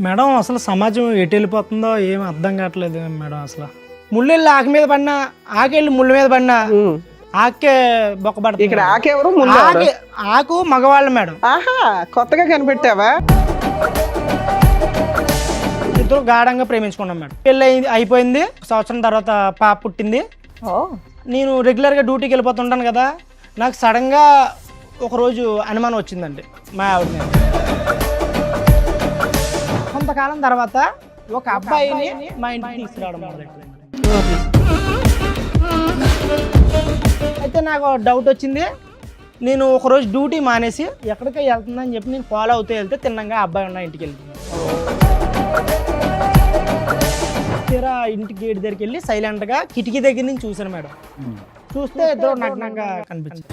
Madam అసలు సమాజం ఎటు వెళ్ళిపోతుందో ఏం అర్థం కావట్లేదు మేడం. అసలు ముళ్ళెళ్ళి ఆకు మీద పడినా, ఆకెళ్ళి ముళ్ళ మీద పడినా ఆకే బొక్కబడుతుంది. ఇక్కడ ఆకెవరు? ఆకు మగవాళ్ళు మేడం. ఆహా, కొత్తగా కనిపెట్టావా? ఇద్దరు గాఢంగా ప్రేమించుకున్నాం మేడం. పెళ్ళి అయిపోయింది, సంవత్సరం తర్వాత పాప పుట్టింది. నేను రెగ్యులర్గా డ్యూటీకి వెళ్ళిపోతుంటాను కదా, నాకు సడన్గా ఒకరోజు అనుమానం వచ్చిందండి మా ఆవిడ మీద. కొంతకాలం తర్వాత ఒక అబ్బాయిని మా ఇంటికి తీసుకురావడం మొదలెట్టింది. అయితే నాకు డౌట్ వచ్చింది. నేను ఒకరోజు డ్యూటీ మానేసి ఎక్కడికి వెళ్తుందని చెప్పి నేను ఫాలో అవుతూ వెళ్తే తిన్నంగా అబ్బాయి ఉన్న ఇంటికి వెళ్తున్నాను. తీరా ఇంటి గేట్ దగ్గరికి వెళ్ళి సైలెంట్గా కిటికీ దగ్గర నుంచి చూశాను మేడం. చూస్తే ఇద్దరు నగ్నంగా కనిపించింది.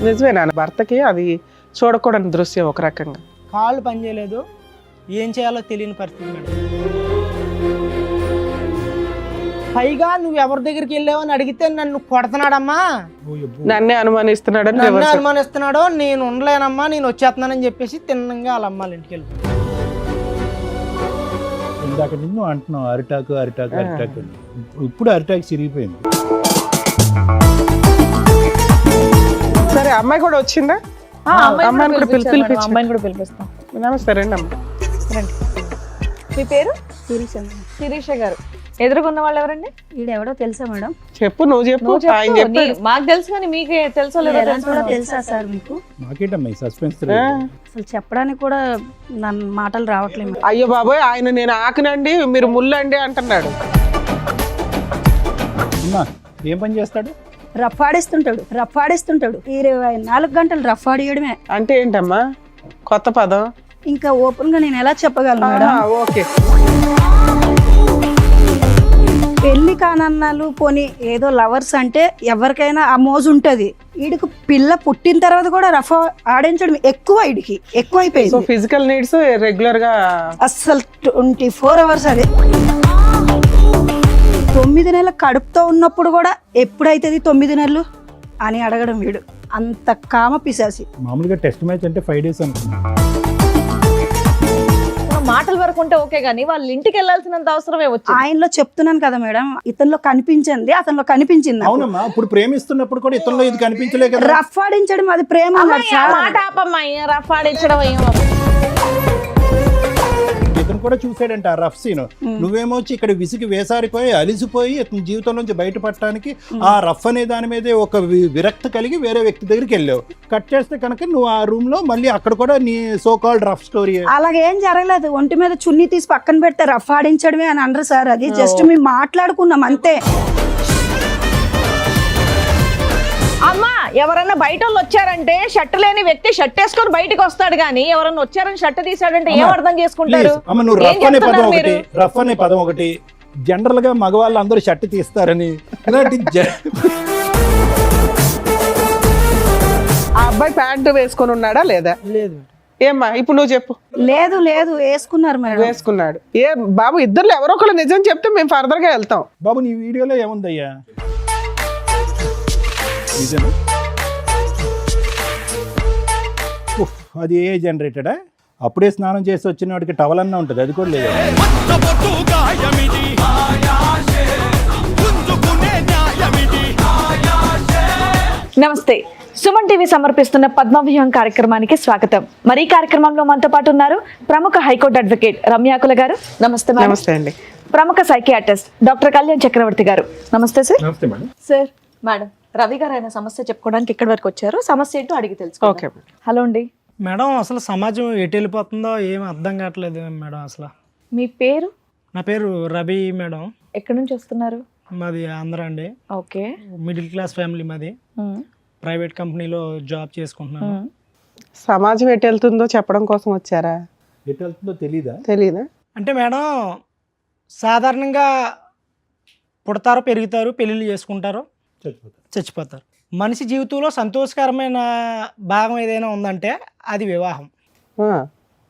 నిజమేనా? భర్తకి అది చూడకూడని దృశ్యం ఒక రకంగా. కాళ్ళు పనిచేయలేదు, ఏం చేయాలో తెలియని పరిస్థితి మేడం. పైగా నువ్వు ఎవరి దగ్గరికి వెళ్ళావు అని అడిగితే నన్ను కొడుతున్నాడమ్మా, నన్నే అనుమానిస్తున్నాడని. నన్ను అనుమానిస్తున్నాడో, నేను ఉండలేనమ్మా, నేను వచ్చేస్తున్నానని చెప్పేసి తిన్నంగా వాళ్ళ అమ్మాళ్ళ ఇంటికి వెళ్ళిపోయాను. ఇందాక నిన్ను అంటున్నావు అరిటాకు అరిటాకు అరిటాకు, ఇప్పుడు అరిటాకు చిరిగిపోయింది. సరే, అమ్మాయి కూడా వచ్చిందా? అమ్మాయిని కూడా పిలిపిస్తాం. నమస్తే, రండి అమ్మ. మీ పేరు? శిరీష గారు. ఎదురుకున్న వాళ్ళు ఎవరండి? ఈడెవడో తెలుసా మేడం? చెప్పు, నువ్వు చెప్పు. మాకు తెలుసు కానీ మీకు తెలుసో లేదో తెలుసా సార్ మీకు? మాకేటమ్మా సస్పెన్స్? అసలు చెప్పడానికి కూడా నన్ను మాటలు రావట్లేదు. అయ్యో బాబోయ్, ఆయన నేను ఆకునండి మీరు ముల్లండి అంటున్నాడు. అమ్మా ఏం పని చేస్తాడు? రఫాడిస్తుంటాడు 24 గంటలు రఫాడియడమే. అంటే ఏంటమ్మా కొత్త పదం? ఇంకా ఓపెన్ గా నేను ఎలా చెప్పగలను మేడం? ఓకే. పెళ్లి కానన్నాలు పోనీ ఏదో లవర్స్ అంటే ఎవరికైనా ఆ మోజు ఉంటది. వీడికి పిల్ల పుట్టిన తర్వాత కూడా రఫా ఆడించడం ఎక్కువ అయిపోయింది. సో ఫిజికల్ నీడ్స్ రెగ్యులర్ గా అస్సలు 24 hours అదే. 9 నెలల కడుపుతో ఉన్నప్పుడు కూడా ఎప్పుడైతుంది 9 నెలలు అని అడగడం వీడు. అంత కామ పిశాసి. మామూలుగా టెస్ట్ మ్యాచ్ అంటే 5 days అనుకున్నా. మాటల వరకు ఉంటే ఓకే గానీ వాళ్ళ ఇంటికి వెళ్ళాల్సినంత అవసరమే వచ్చింది. ఆయనలో చెప్తున్నాను కదా మేడం, ఇతనిలో కనిపించింది, అతనిలో కనిపించింది. అవునమ్మా, ఇప్పుడు ప్రేమిస్తున్నప్పుడు కూడా ఇతరులో ఇది కనిపించలే కదా. రఫ్ ఆడించడం అది ప్రేమ. మాట ఆపమ్మా, రఫ్ ఆడించడం ఇతను కూడా చూసాడంట ఆ రఫ్ సీన్. నువ్వేమో వచ్చి ఇక్కడ విసిగి వేసారిపోయి అలిసిపోయి ఇతని జీవితం నుంచి బయటపడటానికి ఆ రఫ్ అనే దాని మీదే ఒక విరక్తి కలిగి వేరే వ్యక్తి దగ్గరికి వెళ్ళావు. కట్ చేస్తే కనుక నువ్వు ఆ రూమ్ లో మళ్ళీ అక్కడ కూడా నీ సో కాల్డ్ రఫ్ స్టోరీ. అలాగేం జరగలేదు. ఒంటి మీద చున్నీ తీసి పక్కన పెడితే రఫ్ ఆడించడమే అని అనరు సార్. అది జస్ట్ మేము మాట్లాడుకున్నాం అంతే. అమ్మా, ఎవరన్నా బయట వాళ్ళు వచ్చారంటే షర్ట్ లేని వ్యక్తి షర్ట్ వేసుకొని బయటకు వస్తాడు గానీ ఎవరన్నా వచ్చారని షర్ట్ తీసాడంటే ఏం అర్థం చేసుకుంటారు? నువ్వు రఫ్ అనే పదం ఒకటి జనరల్ గా మగవాళ్ళు అందరూ షర్ట్ తీస్తారని. ఆ అబ్బాయి ప్యాంటు వేసుకొని ఉన్నాడా లేదా? లేదు. ఏమ్మా ఇప్పుడు నువ్వు చెప్పు. లేదు వేసుకున్నారు మేడం. వేసుకున్నాడు. ఏ బాబు, ఇద్దరు ఎవరో ఒకరు నిజం చెప్తే మేము ఫర్దర్ గా వెళ్తాం. బాబు నీ వీడియోలో ఏముందయ్యా? అది ఏ జనరేటెడా? అప్పుడే స్నానం చేసి వచ్చిన వాడికి టవల్ అన్నా ఉంటుంది, అది కూడా లేదు. నమస్తే. సుమన్ టీవీ సమర్పిస్తున్న పద్మవ్యూహం కార్యక్రమానికి స్వాగతం. మరి ఈ కార్యక్రమంలో మనతో పాటు ఉన్నారు ప్రముఖ హైకోర్టు అడ్వకేట్ రమ్యాకుల గారు. నమస్తే. నమస్తే అండి. ప్రముఖ సైకియాట్రిస్ట్ డాక్టర్ కళ్యాణ్ చక్రవర్తి గారు. నమస్తే సార్. నమస్తే మేడం. సార్, మేడం రవి గారు ఆయన సమస్య చెప్పుకోవడానికి ఇక్కడి వరకు వచ్చారు. సమస్య ఏంటో అడిగి తెలుసుకో. హలో అండి. మేడం అసలు సమాజం ఎటు వెళ్ళిపోతుందో ఏం అర్థం కావట్లేదు మేడం. అసలు మీ పేరు? నా పేరు రవి మేడం. ఎక్కడి నుంచి వస్తున్నారు? మాది ఆంధ్ర అండి. ఓకే. మిడిల్ క్లాస్ ఫ్యామిలీ మాది. ప్రైవేట్ కంపెనీలో జాబ్ చేసుకుంటున్నాను. సమాజం ఎటు వెళ్తుందో చెప్పడం కోసం వచ్చారా? ఎటు వెళ్తుందో తెలీదా? అంటే మేడం సాధారణంగా పుడతారు, పెరుగుతారు, పెళ్ళిళ్ళు చేసుకుంటారు, చచ్చిపోతారు. మనిషి జీవితంలో సంతోషకరమైన భాగం ఏదైనా ఉందంటే అది వివాహం.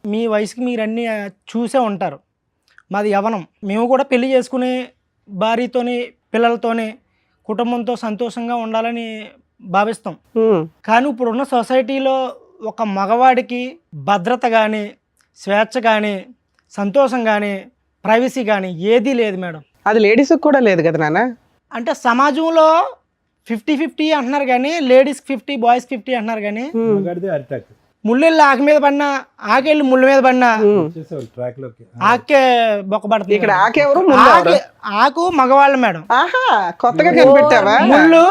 మీ వయసుకి మీరు అన్నీ చూసే ఉంటారు. మాది యవ్వనం. మేము కూడా పెళ్లి చేసుకుని భార్యతోని పిల్లలతోని కుటుంబంతో సంతోషంగా ఉండాలని భావిస్తాం. కానీ ఇప్పుడున్న సొసైటీలో ఒక మగవాడికి భద్రత కానీ, స్వేచ్ఛ కానీ, సంతోషం కానీ, ప్రైవసీ కానీ ఏదీ లేదు మేడం. అది లేడీస్కి కూడా లేదు కదా నాన్న. అంటే సమాజంలో 50-50 అంటున్నారు కానీ లేడీస్కి 50 బాయ్స్కి 50 అంటున్నారు కానీ మగాడిదే అరిటాక్. ముళ్ళెళ్ళి ఆకు మీద పడినా, ఆకెళ్ళి ముళ్ళ మీద పడినా ట్రాక్ లోకి ఆకే బొక్కబడుతుంది. ఇక్కడ ఆకెవరు ముళ్ళు ఎవరు? ఆకు మగవాళ్ళు మేడం, ఆహా, కొత్తగా కనిపెట్టావా? ముళ్ళు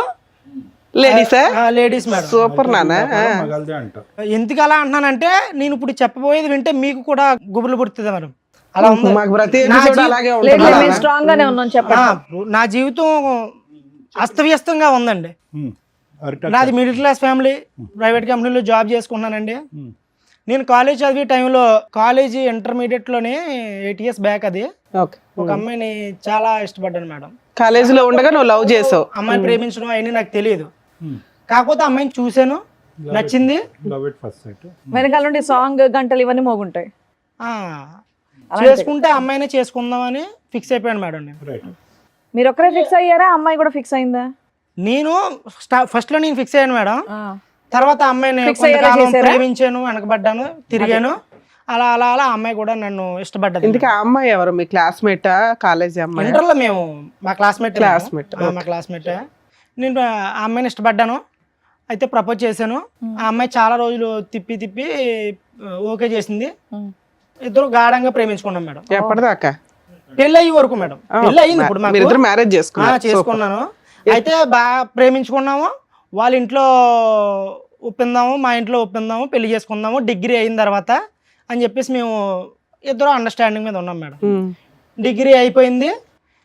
లేడీసా? Ladies madam. సూపర్ నాన్న. మగాడిదే అంటాం. ఎందుకు అలా అంటున్నానంటే నేను ఇప్పుడు చెప్పబోయేది వింటే మీకు కూడా గుబులు పుడుతుంది మేడం. అలా ఉంది. మాకు ప్రతి నా ఎపిసోడ్ జీ- అలాగే లేదు ఉంటుంది లేదు, నాన్న. మేము స్ట్రాంగ్ గానే ఉన్నాం చెప్పండి. నా జీవితం అస్తవ్యస్తంగా ఉందండి. అరిటాక్. నాది మిడిల్ క్లాస్ ఫ్యామిలీ, ప్రైవేట్ కంపెనీలో జాబ్ చేసుకున్నానండి. నేను కాలేజ్ చదివే టైంలో, కాలేజీ ఇంటర్మీడియట్లోనే 8 years బ్యాక్, అది ఓకే. ఒక అమ్మాయిని చాలా ఇష్టపడ్డాను మేడం. కాలేజీలో ఉండగా నువ్వు లవ్ చేసావు. అమ్మాయిని ప్రేమించడం అవన్నీ నాకు తెలియదు. కాకపోతే అమ్మాయిని చూశాను, నచ్చింది. Love at first sight. వెనకాల నుండి సాంగ్ గంటలు ఇవన్నీ మోగుంటాయి. ఆ, చేసుకుంటే అమ్మాయినే చేసుకుందామని ఫిక్స్ అయిపోయాను మేడం నేను. రైట్. మీరు ఒక్కరే ఫిక్స్ అయ్యారా, అమ్మాయి కూడా ఫిక్స్ అయిందా? నేను ఫస్ట్లో నేను ఫిక్స్ అయ్యాను మేడం. ఆ. తర్వాత అమ్మాయిని Fix అయ్యేలా కొంతకాలం చేశారా? ప్రేమించాను, వెనకబడ్డాను, తిరిగాను. అలా అలా అలా ఆ అమ్మాయి కూడా నన్ను ఇష్టపడ్డది. ఇందుకే ఆ అమ్మాయి ఎవరు? మీ క్లాస్మేటా, కాలేజీ అమ్మాయి? ఇంటర్లో మేము మా క్లాస్మేట్. Classmate, మా క్లాస్మేట్. నేను ఆ అమ్మాయిని ఇష్టపడ్డాను, అయితే ప్రపోజ్ చేశాను. ఆ అమ్మాయి చాలా రోజులు తిప్పి తిప్పి ఓకే చేసింది. ఇద్దరు గాఢంగా ప్రేమించుకున్నాం మేడం. ఎప్పటిదాకా? పెళ్ళి అయ్యే వరకు మేడం. పెళ్ళి అయ్యింది ఇప్పుడు మాకు. మీరిద్దరు మ్యారేజ్ చేసుకున్నారు? చేసుకున్నాను. అయితే బాగా ప్రేమించుకున్నాము. వాళ్ళ ఇంట్లో ఒప్పిందాము, మా ఇంట్లో ఒప్పిందాము, పెళ్లి చేసుకుందాము డిగ్రీ అయిన తర్వాత అని చెప్పేసి మేము ఇద్దరు అండర్స్టాండింగ్ మీద ఉన్నాం మేడం. డిగ్రీ అయిపోయింది,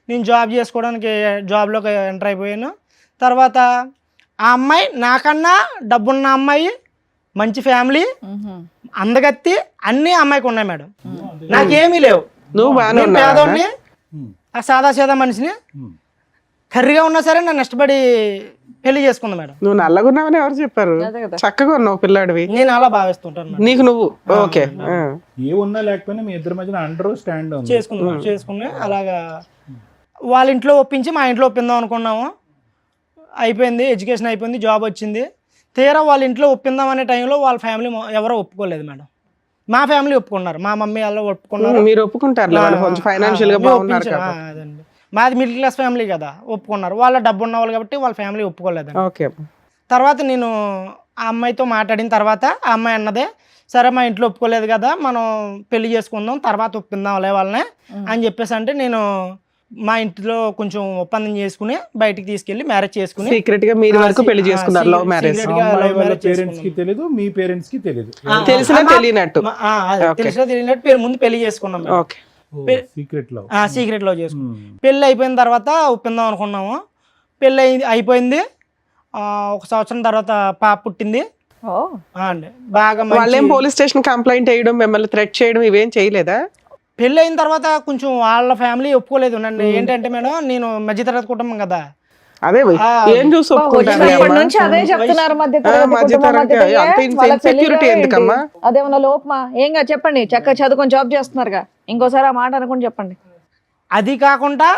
నేను జాబ్ చేసుకోవడానికి జాబ్లోకి ఎంటర్ అయిపోయాను. తర్వాత ఆ అమ్మాయి నాకన్నా డబ్బున్న అమ్మాయి, మంచి ఫ్యామిలీ, అందగత్తి, అన్నీ అమ్మాయికి ఉన్నాయి మేడం. నాకేమీ లేవు. నువ్వు బాగానే నేను ఉన్నావా? పేదోడిని, ఆ సాదా సీదా మనిషిని, కర్రీగా ఉన్నా సరే నన్ను ఇష్టపడి పెళ్లి చేసుకుంది మేడం. నువ్వు నల్లగున్నావని ఎవరు చెప్పారు? చక్కగా ఉన్నావు పిల్లాడివి. నేను అలా భావిస్తుంటాను మేడం. నీకు నువ్వు ఓకే. ఏ ఉన్నా లేకపోయినా మీ ఇద్దరి మధ్యన అండర్ స్టాండ్ ఉంది. చేసుకుని అలాగా వాళ్ళ ఇంట్లో ఒప్పించి మా ఇంట్లో ఒప్పిందాం అనుకున్నాము. అయిపోయింది, ఎడ్యుకేషన్ అయిపోయింది, జాబ్ వచ్చింది. తీరా వాళ్ళ ఇంట్లో ఒప్పిందాం అనే టైంలో వాళ్ళ ఫ్యామిలీ ఎవరో ఒప్పుకోలేదు మేడం. మా ఫ్యామిలీ ఒప్పుకున్నారు, మా మమ్మీ వాళ్ళు ఒప్పుకున్నారు. మీరు ఒప్పుకుంటారు వాళ్ళు కొంచెం ఫైనాన్షియల్ గా బాగున్నారు కదా. అదండి, మాది మిడిల్ క్లాస్ ఫ్యామిలీ కదా, ఒప్పుకున్నారు. వాళ్ళ డబ్బు ఉన్న వాళ్ళు కాబట్టి వాళ్ళ ఫ్యామిలీ ఒప్పుకోలేదండి. ఓకే. తర్వాత నేను ఆ అమ్మాయితో మాట్లాడిన తర్వాత ఆ అమ్మాయి అన్నదే, సరే మా ఇంట్లో ఒప్పుకోలేదు కదా, మనం పెళ్లి చేసుకుందాం, తర్వాత ఒప్పిందాంలే వాళ్ళని అని చెప్పేసి అంటే నేను మా ఇంట్లో కొంచెం ఒప్పందం చేసుకుని బయటికి తీసుకెళ్లి మ్యారేజ్ చేసుకుని సీక్రెట్ గా మీరు వరకు పెళ్లి చేసుకున్నారు. Love marriage. పేరెంట్స్ కి తెలియదు, మీ పేరెంట్స్ కి తెలియదు. తెలిసినా తెలియనట్టు. తెలిసినా తెలియనట్టు ముందు పెళ్లి చేసుకున్నాం మేము. ఓకే. Secret love. సీక్రెట్ లో చేసుకున్నాం. పెళ్లి అయిపోయిన తర్వాత ఒప్పిందాం అనుకున్నాము. పెళ్లి అయిపోయింది. 1 సంవత్సరం తర్వాత పాప పుట్టింది. అండి బాగా వాళ్ళేం పోలీస్ స్టేషన్ కంప్లైంట్ చేయడం, మిమ్మల్ని థ్రెట్ చేయడం ఇవేం చేయలేదా? పెళ్ళి అయిన తర్వాత కొంచెం వాళ్ళ ఫ్యామిలీ ఒప్పుకోలేదు నన్ను. ఏంటంటే మేడం, నేను మధ్యతరగతి కుటుంబం కదా. అదే ఏం చూసి ఒప్పుకుంటారు? ఇప్పటి నుంచి అదే చెప్తున్నారు, ఇన్సెక్యూరిటీ ఎందుకమ్మా? అదేమన్నా లోపమా? ఏంగా చెప్పండి, చక్కగా చదువుకొని జాబ్ చేస్తున్నారుగా, ఇంకోసారి ఆ మాట అనుకుని చెప్పండి. అది కాకుండా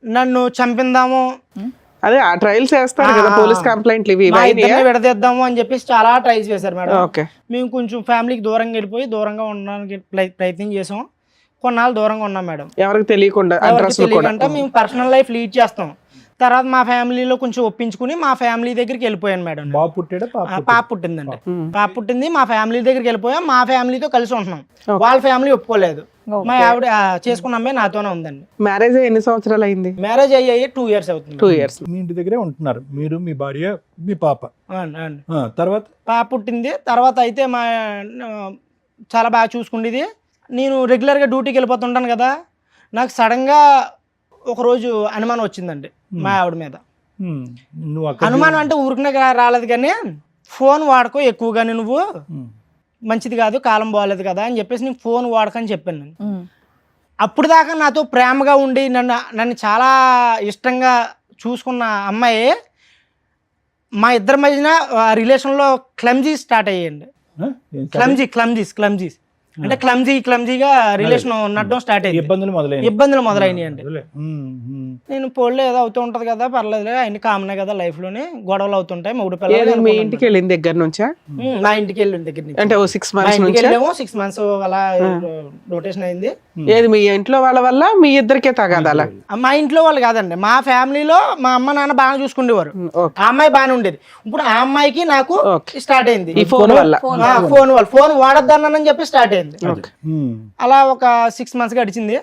నన్ను చంపిందాము, అదే ఆ ట్రయల్స్ చేస్తారు కదా పోలీస్ కంప్లైంట్లు ఇవి విడదీద్దాము అని చెప్పేసి చాలా ట్రైల్స్ చేశారు మేడం. ఓకే. మేము కొంచెం ఫ్యామిలీకి దూరంగా వెళ్ళిపోయి దూరంగా ఉండడానికి ప్రయత్నం చేసాం. కొన్నాళ్ళు దూరంగా ఉన్నాం మేడం, ఎవరికి తెలియకుండా. తెలియకుండా మేము పర్సనల్ లైఫ్ లీడ్ చేస్తాం. తర్వాత మా ఫ్యామిలీలో కొంచెం ఒప్పించుకుని మా ఫ్యామిలీ దగ్గరికి వెళ్ళిపోయాను మేడం. బాబు పుట్టాడా? పాప పుట్టిందండి. పాప పుట్టింది, మా ఫ్యామిలీ దగ్గరికి వెళ్ళిపోయాం. మా ఫ్యామిలీతో కలిసి ఉంటున్నాం. వాళ్ళ ఫ్యామిలీ ఒప్పుకోలేదు. మా ఆవిడ చేసుకున్న అమ్మాయి నాతోనే ఉందండి. మ్యారేజ్ ఎన్ని సంవత్సరాలు అయింది? మ్యారేజ్ అయ్యాయి 2 years అవుతుంది. 2 years. మీ ఇంటి దగ్గరే ఉంటున్నారు మీరు, మీ భార్య, మీ పాప. తర్వాత పాప పుట్టింది. తర్వాత అయితే మా చాలా బాగా చూసుకుండేది. నేను రెగ్యులర్గా డ్యూటీకి వెళ్ళిపోతుంటాను కదా, నాకు సడన్గా ఒకరోజు అనుమానం వచ్చిందండి మా ఆవిడ మీద. అనుమానం అంటే ఊరికనే రాలేదు కానీ, ఫోన్ వాడుకో ఎక్కువగానే, నువ్వు మంచిది కాదు, కాలం బాగలేదు కదా అని చెప్పేసి నేను ఫోన్ వాడకని చెప్పాను నేను. అప్పుడు దాకా నాతో ప్రేమగా ఉండి నన్ను చాలా ఇష్టంగా చూసుకున్న అమ్మాయి మా ఇద్దరి మధ్యన రిలేషన్లో క్లమ్జీ స్టార్ట్ అయ్యాయండి. క్లమ్జీస్ అంటే క్లమ్జీగా రిలేషన్ ఉన్నట్టు స్టార్ట్ అయింది. ఇబ్బందులు మొదలైనవి అండి. నేను పోలే ఏదో అవుతూ ఉంటది కదా, పర్లేదు అన్ని కామనే కదా లైఫ్ లోని, గొడవలు అవుతుంటాయి. మూడు పిల్లలు మీ ఇంటికి వెళ్ళిన దగ్గర నుంచా? నా ఇంటికి వెళ్ళిన దగ్గర నుంచి అంటే 6 months నుంచి 6 months అలా రొటేషన్ అయింది. ఏది మీ ఇంట్లో వాళ్ళ వల్ల మీ ఇద్దరికే తగాదాలా? మా ఇంట్లో వాళ్ళు కాదండి, మా ఫ్యామిలీలో మా అమ్మ నాన్న బాగా చూసుకునేవారు. ఆ అమ్మాయి బాగానే ఉండేది. ఇప్పుడు ఆ అమ్మాయికి నాకు స్టార్ట్ అయింది ఈ ఫోన్ వల్ల. ఫోన్ వాడొద్దన్నానని చెప్పి స్టార్ట్ అయింది. అలా ఒక 6 months గడిచింది.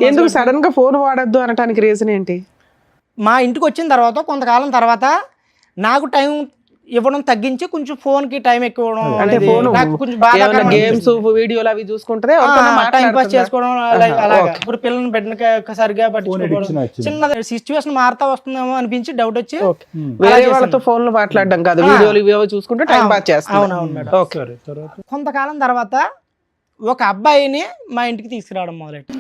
ఎందుకు సడన్ గా ఫోన్ వాడద్దు అనడానికి రీజన్ ఏంటి? మా ఇంటికి వచ్చిన తర్వాత కొంతకాలం తర్వాత నాకు టైం ఇవ్వడం తగ్గించి కొంచెం ఫోన్ కి టైం ఎక్కువ ఇవ్వడం, అంటే ఫోన్ కొంచెం బాగా గేమ్స్ వీడియోలు అవి చూసుకుంటే టైం పాస్ చేసుకోవడం అలాగా. ఇప్పుడు పిల్లల్ని పెట్టిన సరిగా పట్టించుకోవడం, చిన్న సిచ్యువేషన్ మారుతా వస్తుందేమో అనిపించి డౌట్ వచ్చి వేరే వాళ్ళతో ఫోన్ లో మాట్లాడడం కాదు, వీడియోలు ఇవేవో చూసుకుంటే టైం పాస్ చేస్తాం. అవునవును మేడం. కొంతకాలం తర్వాత ఒక అబ్బాయిని మా ఇంటికి తీసుకురావడం మొదలెట్టి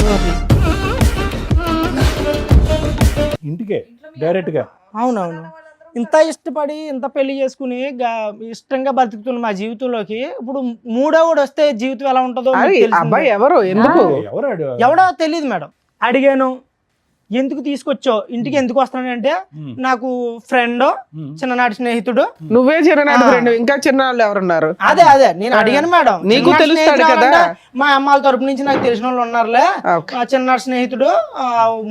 ఇంటికే డైరెక్ట్ గా. అవునవును. ఇంత ఇష్టపడి ఇంత పెళ్లి చేసుకుని ఇష్టంగా బతుకుతున్న మా జీవితంలోకి ఇప్పుడు మూడోవాడు వస్తే జీవితం ఎలా ఉంటుందో అబ్బాయి ఎవరు, ఎందుకు, ఎవడో తెలియదు మేడం. అడిగాను, ఎందుకు తీసుకొచ్చో ఇంటికి, ఎందుకు వస్తానంటే నాకు ఫ్రెండ్, చిన్ననాటి స్నేహితుడు. నువ్వే చిన్ననాటి ఫ్రెండ్, ఇంకా చిన్నవాళ్ళు ఎవరున్నారు? అదే నేను అడిగాను మేడం. నీకు తెలుస్తాడు కదా, మా అమ్మాల తరపు నుంచి నాకు తెలిసిన వాళ్ళు ఉన్నారులే, చిన్ననాటి స్నేహితుడు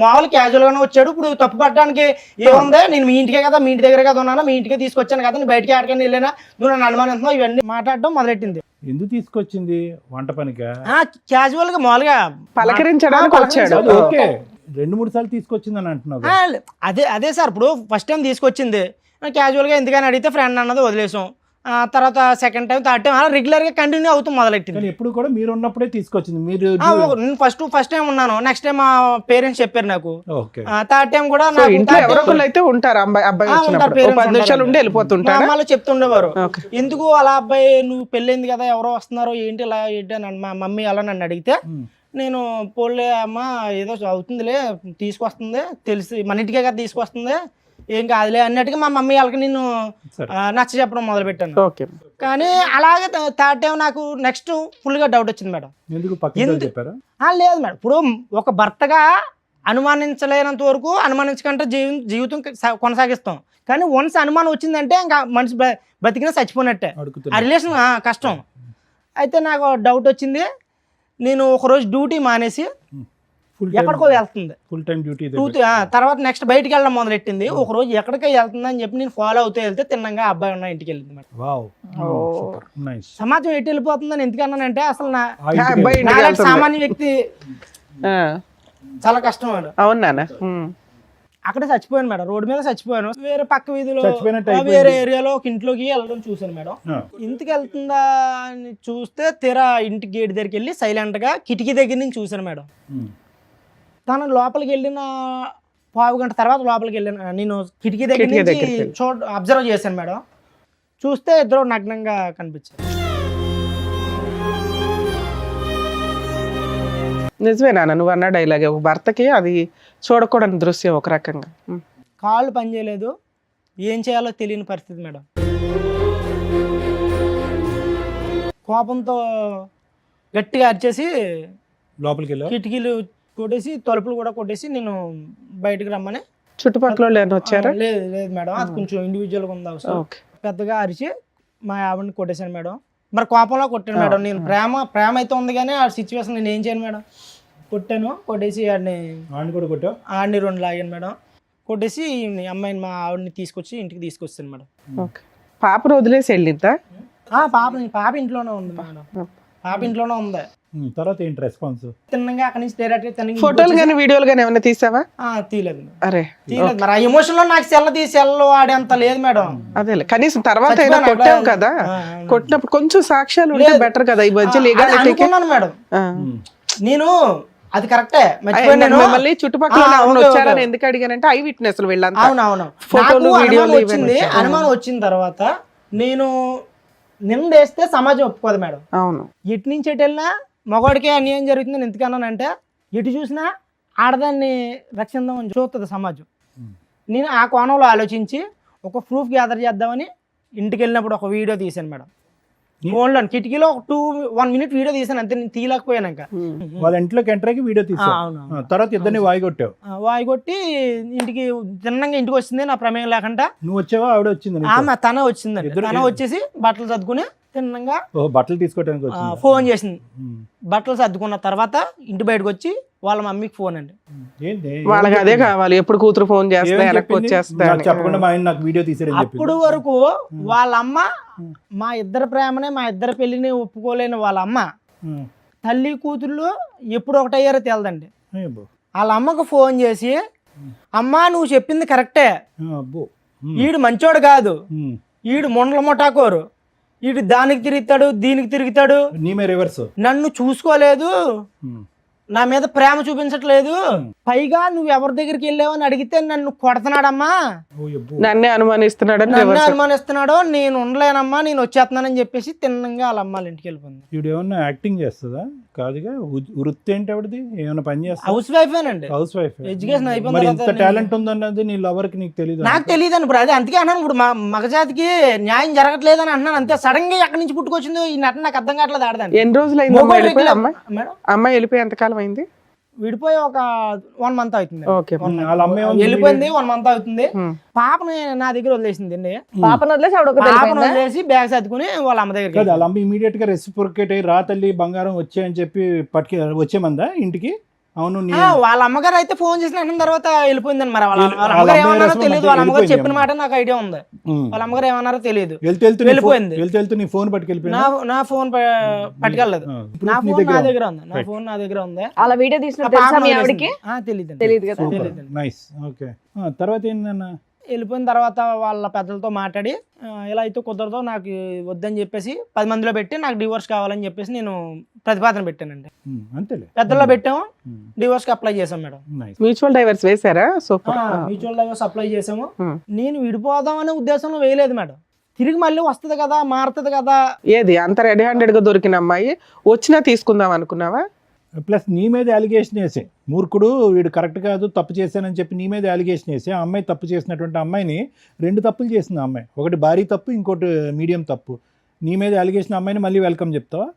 మామూలు క్యాజువల్ గానే వచ్చాడు. ఇప్పుడు తప్పు పట్టడానికి ఏముంది, నేను మీ ఇంటికే కదా, మీ ఇంటి దగ్గర కదా ఉన్నాను, మీ ఇంటికే తీసుకొచ్చాను కదా, నేను బయటికి ఆడకని వెళ్ళినా, నువ్వు నన్ను అనుమానిస్తున్నావు, ఇవన్నీ మాట్లాడడం మొదలెట్టింది. ఎందుకు తీసుకొచ్చింది? వంట పనిగా? క్యాజువల్ గా మామూలుగా పలకరించడానికి వచ్చాడు. ఓకే, 2-3 సార్లు తీసుకొచ్చింది అని అంటున్నావు. అదే సార్, ఇప్పుడు ఫస్ట్ టైం తీసుకొచ్చింది క్యాజువల్గా ఎందుకని అడిగితే ఫ్రెండ్ అన్నది వదిలేసాం. తర్వాత సెకండ్ టైం, థర్డ్ టైం అలా రెగ్యులర్గా కంటిన్యూ అవుతూ మొదలెట్టింది. ఎప్పుడు కూడా మీరు ఉన్నప్పుడే తీసుకొచ్చింది. మీరు నేను ఫస్ట్ టైం ఉన్నాను, నెక్స్ట్ టైం మా పేరెంట్స్ చెప్పారు నాకు, థర్డ్ టైం కూడా అయితే ఉంటారు. అమ్మాయిలు చెప్తుండేవారు, ఎందుకు అలా అబ్బాయి నువ్వు పెళ్ళైంది కదా, ఎవరో వస్తున్నారు ఏంటి ఇలా ఏంటి అని మా మమ్మీ అలా నన్ను అడిగితే, నేను పోలే అమ్మ ఏదో అవుతుందిలే, తీసుకొస్తుంది, తెలిసి మన ఇంటికే కదా తీసుకొస్తుంది, ఏం కాదులే అన్నట్టుగా మా మమ్మీ వాళ్ళకి నేను నచ్చ చెప్పడం మొదలు పెట్టాను. కానీ అలాగే థర్డ్ టైం నాకు నెక్స్ట్ ఫుల్ గా డౌట్ వచ్చింది మేడం. లేదు మేడం, ఇప్పుడు ఒక భర్తగా అనుమానించలేనంత వరకు అనుమానించకంటే జీవితం కొనసాగిస్తాం. కానీ వన్స్ అనుమానం వచ్చిందంటే ఇంకా మనిషి బతికినా చచ్చిపోయినట్టే, ఆ రిలేషన్ కష్టం. అయితే నాకు డౌట్ వచ్చింది. నేను ఒకరోజు డ్యూటీ మానేసి ఎక్కడికో వెళ్తుంది, ఫుల్ టైం డ్యూటీ. తర్వాత నెక్స్ట్ బయటికి వెళ్ళడం మొదలెట్టింది. ఒక రోజు ఎక్కడికో వెళ్తుంది అని చెప్పి నేను ఫాలో అవుతూ వెళ్తే తిన్నంగా అబ్బాయి ఉన్న ఇంటికి వెళ్ళింది మేడం. సమాజం ఎటు వెళ్ళిపోతుందని ఎందుకన్నానంటే, అసలు నా సామాన్య వ్యక్తి చాలా కష్టం మేడం. అవునా? అక్కడే చచ్చిపోయాను మేడం, రోడ్డు మీద చచ్చిపోయాను. వేరే పక్క వీధిలో వేరే ఏరియాలో ఒక ఇంట్లోకి వెళ్ళడం చూసాను మేడం. ఇంటికి వెళ్తుందా అని చూస్తే తీరా ఇంటి గేట్ దగ్గరికి వెళ్ళి సైలెంట్ గా కిటికీ దగ్గర నుంచి చూసాను మేడం. తను లోపలికి వెళ్ళిన 1/2 గంట తర్వాత లోపలికి వెళ్ళాను నేను, కిటికీ దగ్గర నుంచి అబ్జర్వ్ చేశాను మేడం. చూస్తే ఇద్దరు నగ్నంగా కనిపించారు. నిజమేనా నువ్వు అన్న డైలాగ్? ఒక భర్తకి అది చూడకూడని దృశ్యం ఒక రకంగా. కాళ్ళు పనిచేయలేదు, ఏం చేయాలో తెలియని పరిస్థితి మేడం. కోపంతో గట్టిగా అరిచేసి లోపలికి వెళ్ళి కిటికీలు కొట్టేసి తలుపులు కూడా కొట్టేసి నేను బయటకు రమ్మని. చుట్టుపక్కల వచ్చారా? లేదు మేడం, అది కొంచెం ఇండివిజువల్గా ఉంది అవసరం. పెద్దగా అరిచి మా ఆవిడని కొట్టేశాను మేడం. మరి కోపంలో కొట్టాను మేడం. నేను ప్రేమ అయితే ఉంది కానీ ఆ సిచ్యువేషన్ నేను ఏం చేయను మేడం. కొట్టేసి ఆడిని 2 లాగాను మేడం. కొట్టేసి అమ్మాయిని మా ఆవిడని తీసుకొచ్చి ఇంటికి తీసుకొచ్చాను మేడం. పాపను వదిలేసి వెళ్ళిందా? పాప ఇంట్లోనే ఉంది మేడం, పాప ఇంట్లోనే ఉంది. తర్వాత ఏంటి రెస్పాన్స్? తిన్నగా అక్కడి నుంచి డైరెక్ట్ ఫోటోలు కానీ వీడియోలు కానీ ఏమైనా తీసావా? తీయలేదు. అరే తీయలేదు మరి, ఆ ఎమోషన్ లో నాకు సెల్ వాడేంత లేదు మేడం. అదే కనీసం తర్వాత అయినా కొట్టావు కదా, కొట్టినప్పుడు కొంచెం సాక్ష్యాలు ఉంటే బెటర్ కదా. ఈ మధ్య అనుకున్నాను మేడం నేను, అది కరెక్టే. మళ్ళీ చుట్టుపక్కల వచ్చారని ఎందుకు అడిగానంటే ఐ విట్నెస్ వీళ్ళంతా. అవునవును, ఫోటోలు వీడియోలు వచ్చింది. అనుమానం వచ్చిన తర్వాత నేను నిందేస్తే సమాజం ఒప్పుకోదు మేడం. అవును, ఎటు నుంచి ఎటు వెళ్ళినా మగవాడికే అన్యాయం జరుగుతుందని ఎందుకన్నానంటే, ఎటు చూసినా ఆడదాన్ని రక్షిద్దామని చూస్తుంది సమాజం. నేను ఆ కోణంలో ఆలోచించి ఒక ప్రూఫ్ గ్యాదర్ చేద్దామని ఇంటికి వెళ్ళినప్పుడు ఒక వీడియో తీశాను మేడం. ఫోన్లో కిటికీలో ఒక 1 minute వీడియో తీసాను అంతే, నేను తీయలేకపోయాను. వాళ్ళ ఇంట్లోకి ఎంటర్ అయ్యి వీడియో తీసావు. అవును. తర్వాత ఇద్దరిని వాయి కొట్టావు. వాయి కొట్టి ఇంటికి తిన్నంగా ఇంటికి వచ్చింది నా ప్రమేయం లేకుండా. నువ్వు వచ్చావా ఆవిడ వచ్చింది? ఆమె తనే వచ్చిందండి. తనే వచ్చేసి బట్టలు సర్దుకుని తిన్నంగా బట్టలు తీసుకోవడానికి వచ్చింది. ఫోన్ చేసింది. బట్టలు సర్దుకున్న తర్వాత ఇంటి బయటకు వచ్చి వాళ్ళ మమ్మీకి ఫోన్ అండి. ఏంటి వాళ్ళకి అదే కావాలి, ఎప్పుడు కూతురు ఫోన్ చేస్తే వెనక్కి వచ్చేస్తా నాకు చెప్పకుండా మా ఆయన నాకు వీడియో తీసారని చెప్పి. అప్పుడు వరకు వాళ్ళ అమ్మ మా ఇద్దరు ప్రేమనే, మా ఇద్దరు పెళ్లిని ఒప్పుకోలేని వాళ్ళ అమ్మ తల్లి కూతుళ్ళు ఎప్పుడు ఒకటయ్యారో తెలదండి. వాళ్ళ అమ్మకు ఫోన్ చేసి, అమ్మా నువ్వు చెప్పింది కరెక్టే, ఈడు మంచోడు కాదు, ఈడు మొండల ముఠాకోరు, ఈడు దానికి తిరుగుతాడు దీనికి తిరుగుతాడు, నీమే రివర్స్, నన్ను చూసుకోలేదు, నా మీద ప్రేమ చూపించట్లేదు, పైగా నువ్వు ఎవరి దగ్గరికి వెళ్ళావని అడిగితే నన్ను కొడుతున్నాడమ్మా, నన్నే అనుమానిస్తున్నాడని నన్ను అనుమానిస్తున్నాడు, నేను ఉండలేనమ్మా నేను వచ్చేస్తున్నానని చెప్పేసి తిన్నంగా వాళ్ళ అమ్మాళ్ళ ఇంటికి వెళ్ళిపోయింది. వీడు ఏమన్నా యాక్టింగ్ చేస్తుందా? కాదుగా, వృత్తి ఏంటి ఆవిడది? ఏమైనా పని చేస్తా? హౌస్ వైఫేనండి. Housewife. ఎడ్యుకేషన్ మరి అయిపోయింది. ఇంత టాలెంట్ ఉందన్నది నీ లవర్ కి నీకు తెలియదు? నాకు తెలియదండి. ఇప్పుడు అదే అందుకే అన్నాను, ఇప్పుడు మగజాతికి న్యాయం జరగట్లేదు అని అంటున్నాను అంతే. సడన్ గా ఎక్కడి నుంచి పుట్టుకొచ్చిందో ఈ నటన నాకు అర్థం కావట్లేదు. ఆడదాన్ని ఎన్ని రోజులు అయింది మేడం అమ్మాయి వెళ్ళిపోయి ఎంతకాలం అయింది? విడిపోయి ఒక 1 month అవుతుంది. ఓకే, వాళ్ళ అమ్మాయి వెళ్ళిపోయింది 1 month అవుతుంది. పాపని నా దగ్గర వదిలేసింది అండి. పాపను వదిలేసి ఆవిడ ఒకతే పాపను వెళ్ళిపోయిందా? వదిలేసి బ్యాగ్ సర్దుకుని వాళ్ళ అమ్మ దగ్గరికి కాదు, వాళ్ళ అమ్మ ఇమీడియట్ గా రెసిప్రొకేట్ అయ్యి రా తల్లి బంగారం వచ్చాయని చెప్పి వచ్చేమందా ఇంటికి? అవును. వాళ్ళ అమ్మగారు అయితే ఫోన్ చేసిన వెంటనే తర్వాత వెళ్ళిపోయిందని. మరి వాళ్ళ అమ్మగారు ఏమన్నారో తెలియదు. వాళ్ళ అమ్మగారు చెప్పిన మాట నాకు ఐడియా ఉంది. వాళ్ళ అమ్మగారు ఏమన్నారో తెలియదు. వెళ్ళిపోయింది. వెళ్తూ నీ ఫోన్ పట్టుకెళ్ళిపోయింది. నా ఫోన్ పట్టుకెళ్ళలేదు. నా ఫోన్ నా దగ్గర ఉంది. నా ఫోన్ నా దగ్గర ఉంది. అలా వీడియో తీసిన తెలుసా మీ ఆవిడకి? తెలియదు కదా. నైస్. ఓకే, తర్వాత ఏంటన్నా? వెళ్ళిపోయిన తర్వాత వాళ్ళ పెద్దలతో మాట్లాడి ఇలా అయితే కుదరదో, నాకు వద్దని చెప్పేసి 10 మందిలో పెట్టి నాకు డివోర్స్ కావాలని చెప్పేసి నేను ప్రతిపాదన పెట్టానండి. అంతేలే, పెద్దల్లో పెట్టాము, డివోర్స్ కి అప్లై చేసాం మేడం. మ్యూచువల్ డైవర్స్ వేసారా? సూపర్. మ్యూచువల్ డైవర్స్ అప్లై చేసాము. నేను విడిపోదాం అనే ఉద్దేశంలో వేయలేదు మేడం. తిరిగి మళ్ళీ వస్తుంది కదా, మారుతుంది కదా. ఏది అంత రెడీ హ్యాండెడ్ గా దొరికిన అమ్మాయి వచ్చినా తీసుకుందాం అనుకున్నావా? ప్లస్ నీ మీద అలిగేషన్ వేసే మూర్ఖుడు వీడు కరెక్ట్ కాదు, తప్పు చేశానని చెప్పి నీ మీద అలిగేషన్ వేసి ఆ అమ్మాయి తప్పు చేసినటువంటి అమ్మాయిని 2 తప్పులు చేసింది ఆ అమ్మాయి. ఒకటి భారీ తప్పు, ఇంకోటి మీడియం తప్పు. నీ మీద అలిగేషన్ అమ్మాయిని మళ్ళీ వెల్కమ్ చెప్తావా?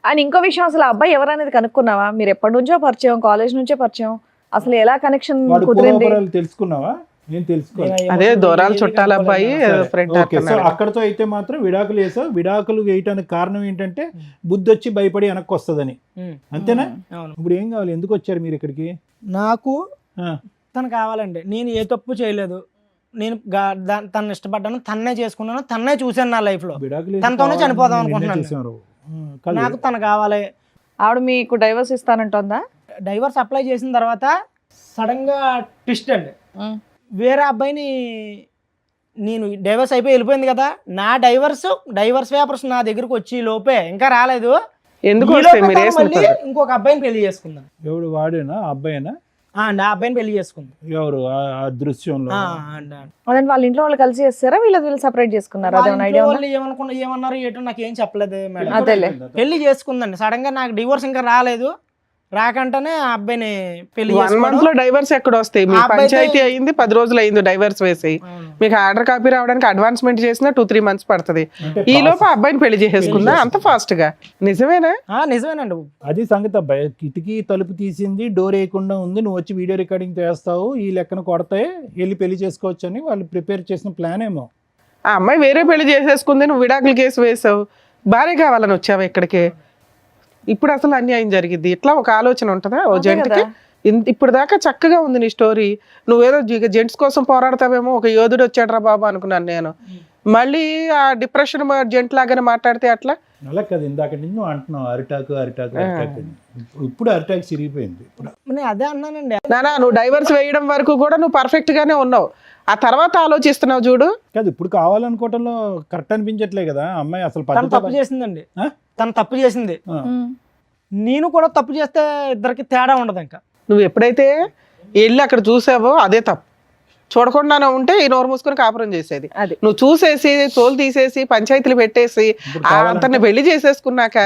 అండ్ ఇంకో విషయం, అసలు అబ్బాయి ఎవరనేది కనుక్కున్నావా? మీరు ఎప్పటి నుంచో పరిచయం, కాలేజ్ నుంచే పరిచయం, అసలు ఎలా కనెక్షన్ వాడు కుదిరింది? పూర్వపరాలు తెలుసుకున్నావా? నేను తెలుసుకోవాలి. అదే దూరాలు చుట్టాల అబ్బాయి ఫ్రెండ్. ఓకే, సో అక్కడతో అయితే మాత్రం విడాకులు వేసావు. విడాకులు వేయటానికి కారణం ఏంటంటే బుద్ధి వచ్చి భయపడి వెనక్కి వస్తుందని, అంతేనా? ఇప్పుడు ఏం కావాలి? ఎందుకు వచ్చారు మీరు ఇక్కడికి? నాకు తను కావాలండి. నేను ఏ తప్పు చేయలేదు. నేను తను ఇష్టపడ్డాను, తన్నే చేసుకున్నాను, తన్నే చూశాను నా లైఫ్ లో. తనతోనే చనిపోదాం అనుకుంటున్నాను. నాకు తను కావాలి. ఆవిడ మీకు డైవర్స్ ఇస్తానంటుందా? డైవర్స్ అప్లై చేసిన తర్వాత సడన్ గా ట్విస్ట్ అండి. వేరే అబ్బాయిని, నేను డైవర్స్ అయిపోయి వెళ్ళిపోయింది కదా, నా డైవర్స్ పేపర్స్ నా దగ్గరకు వచ్చి లోపే ఇంకా రాలేదు. ఎందుకు మళ్ళీ ఇంకొక అబ్బాయిని పెళ్లి చేసుకుందాం. ఎవడు? వాడేనా? అబ్బాయినా? ఆ అబ్బాయిని పెళ్లి చేసుకుందాం. ఎవరు ఆ దృశ్యంలో? అదే వాళ్ళ ఇంట్లో వాళ్ళు కలిసి చేస్తారా, వీళ్ళు సపరేట్ చేసుకున్నారా? అదేమన్నా ఐడియా ఉందా? ఏమన్నారు ఏటో నాకు ఏం చెప్పలేదు మేడం. అదేలే, పెళ్లి చేసుకుందండి. సడన్ గా నాకు డివోర్స్ ఇంకా రాలేదు. రాకంటేనే ఆ అబ్బాయిని పెళ్లి 1 month లో డైవర్స్ ఎక్కడ వస్తాయి? మీ పంచాయతీ అయింది 10 రోజులు అయింది డైవర్స్ వేసి. మీకు ఆర్డర్ కాపీ రావడానికి అడ్వాన్స్మెంట్ చేసినా 2-3 months పడుతుంది. ఈ లోపు అబ్బాయిని పెళ్లి చేసేసుకుందా అంత ఫాస్ట్ గా? నిజమేనా? నిజమేనండి. అది సంగతి అబ్బాయి. కిటికీ తలుపు తీసింది, డోర్ వేయకుండా ఉంది, నువ్వు వచ్చి వీడియో రికార్డింగ్ చేస్తావు, ఈ లెక్కన కొడతాయి, వెళ్ళి పెళ్లి చేసుకోవచ్చు అని వాళ్ళు ప్రిపేర్ చేసిన ప్లాన్ ఏమో. ఆ అమ్మాయి వేరే పెళ్లి చేసేసుకుంది, నువ్వు విడాకుల కేసు వేసావు, భార్య కావాలని వచ్చావు ఇక్కడికి. ఇప్పుడు అసలు అన్యాయం జరిగింది. ఇట్లా ఒక ఆలోచన ఉంటుందా ఓ జంటకి? ఇప్పుడు దాకా చక్కగా ఉంది నీ స్టోరీ. నువ్వేదో జెంట్స్ కోసం పోరాడతావేమో, ఒక యోధుడు వచ్చాడు రా బాబా అనుకున్నాను నేను. మళ్ళీ ఆ డిప్రెషన్ జెంట్ లాగానే మాట్లాడితే అట్లా? అలా కదా, ఇందాక నుంచి నువ్వు అంటున్నావు అరిటాకు. ఇప్పుడు అరిటాకు చిరిగిపోయింది. అదే అన్నానండి. నానా, నువ్వు డైవర్స్ వేయడం వరకు కూడా నువ్వు పర్ఫెక్ట్ గానే ఉన్నావు. ఆ తర్వాత ఆలోచిస్తున్నావు చూడు. కాదు, ఇప్పుడు కావాలనుకోవటంలో కరెక్ట్ అనిపించట్లే కదా అమ్మాయి. అసలు తప్పు చేసిందండి. తను తప్పు చేసింది, నేను కూడా తప్పు చేస్తే ఇద్దరికి తేడా ఉండదు. ఇంకా నువ్వు ఎప్పుడైతే వెళ్ళి అక్కడ చూసావో అదే తప్పు. చూడకుండానే ఉంటే ఈ నోరు మూసుకొని కాపురం చేసేది. నువ్వు చూసేసి తోలు తీసేసి పంచాయతీలు పెట్టేసి అంతని పెళ్లి చేసేసుకున్నాక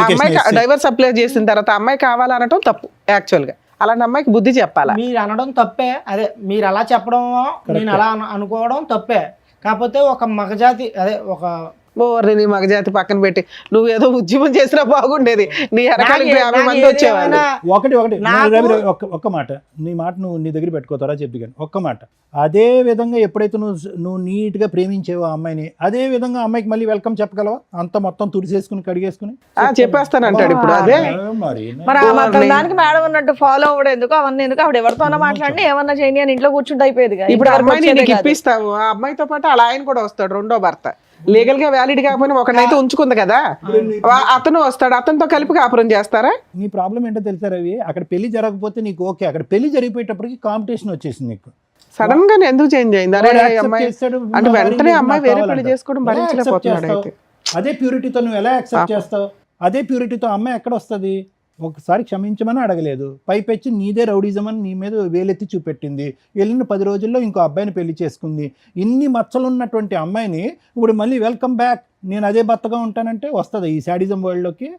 అమ్మాయి డైవర్స్ అప్లై చేసిన తర్వాత అమ్మాయి కావాలనటం తప్పు. యాక్చువల్ గా అలాంటి అమ్మాయికి బుద్ధి చెప్పాలా? మీరు అనడం తప్పే. అదే మీరు అలా చెప్పడం, నేను అలా అనుకోవడం తప్పే. కాకపోతే ఒక మగజాతి, అదే ఒక ఓర్ని నీ మగజాతి పక్కన పెట్టి నువ్వు ఏదో ఉద్యమం చేసినా బాగుండేది, నీ ఎరకాలకి 50 మంది వచ్చేవాళ్ళు. ఒకటి రవి, ఒక్క మాట, నీ మాట నువ్వు నీ దగ్గర పెట్టుకోతారా చెప్పి కానీ ఒక్క మాట. అదే విధంగా ఎప్పుడైతే నువ్వు నీట్గా ప్రేమించేవో ఆ అమ్మాయిని, అదే విధంగా అమ్మాయికి మళ్ళీ వెల్కమ్ చెప్పగలవా? అంత మొత్తం తుడిసేసుకుని కడిగేసుకుని చెప్పేస్తానంటాడు ఇప్పుడు. అదే మరి మరి దానికి మేడం ఉన్నట్టు ఫాలో అవ్వడం ఎందుకు, అవన్నీ ఎందుకు? ఆవిడ ఎవరితోనో మాట్లాడి ఏమన్నా చేయని అని ఇంట్లో కూర్చుంటే అయిపోయేది. ఇప్పుడు అమ్మాయిని నీకు ఇప్పిస్తావు, ఆ అమ్మాయితో పాటు అలా ఆయన కూడా వస్తాడు, రెండో భర్త. లీగల్ గా వ్యాలిడ్ కాకపోయినా ఒకనైతే ఉంచుకుంది కదా, అతను వస్తాడు, అతనితో కలిపి కాపురం చేస్తారా? నీ ప్రాబ్లం ఏంటో తెలుసా రవి, అక్కడ పెళ్లి జరగకపోతే నీకు ఓకే, అక్కడ పెళ్లి జరిగిపోయేటప్పటికి కాంపిటీషన్ వచ్చేసింది నీకు. సడన్ గా ఎందుకు చేంజ్ అయింది? అరే వాడు accept అమ్మాయి చేస్తాడు, అంటే నా వెంటనే వాడిని అమ్మాయి నాకు వేరే పెళ్లి కావాలంట. చేసుకోవడం ఎలా భరించలేకపోతున్నాడు accept అయితే. చేస్తావు? అదే ప్యూరిటీతో నువ్వు ఎలా యాక్సెప్ట్ చేస్తావు? అదే ప్యూరిటీతో అమ్మాయి ఎక్కడ వస్తుంది? ఒకసారి క్షమించమని అడగలేదు, పైపెచ్చి నీదే రౌడీజం అని నీ మీద వేలెత్తి చూపెట్టింది. వెళ్ళిన 10 రోజుల్లో ఇంకో అబ్బాయిని పెళ్లి చేసుకుంది. ఇన్ని మచ్చలు ఉన్నటువంటి అమ్మాయిని ఇప్పుడు మళ్ళీ వెల్కమ్ బ్యాక్, నేను అదే భర్తగా ఉంటానంటే వస్తుంది ఈ శాడిజం వరల్డ్ లోకి?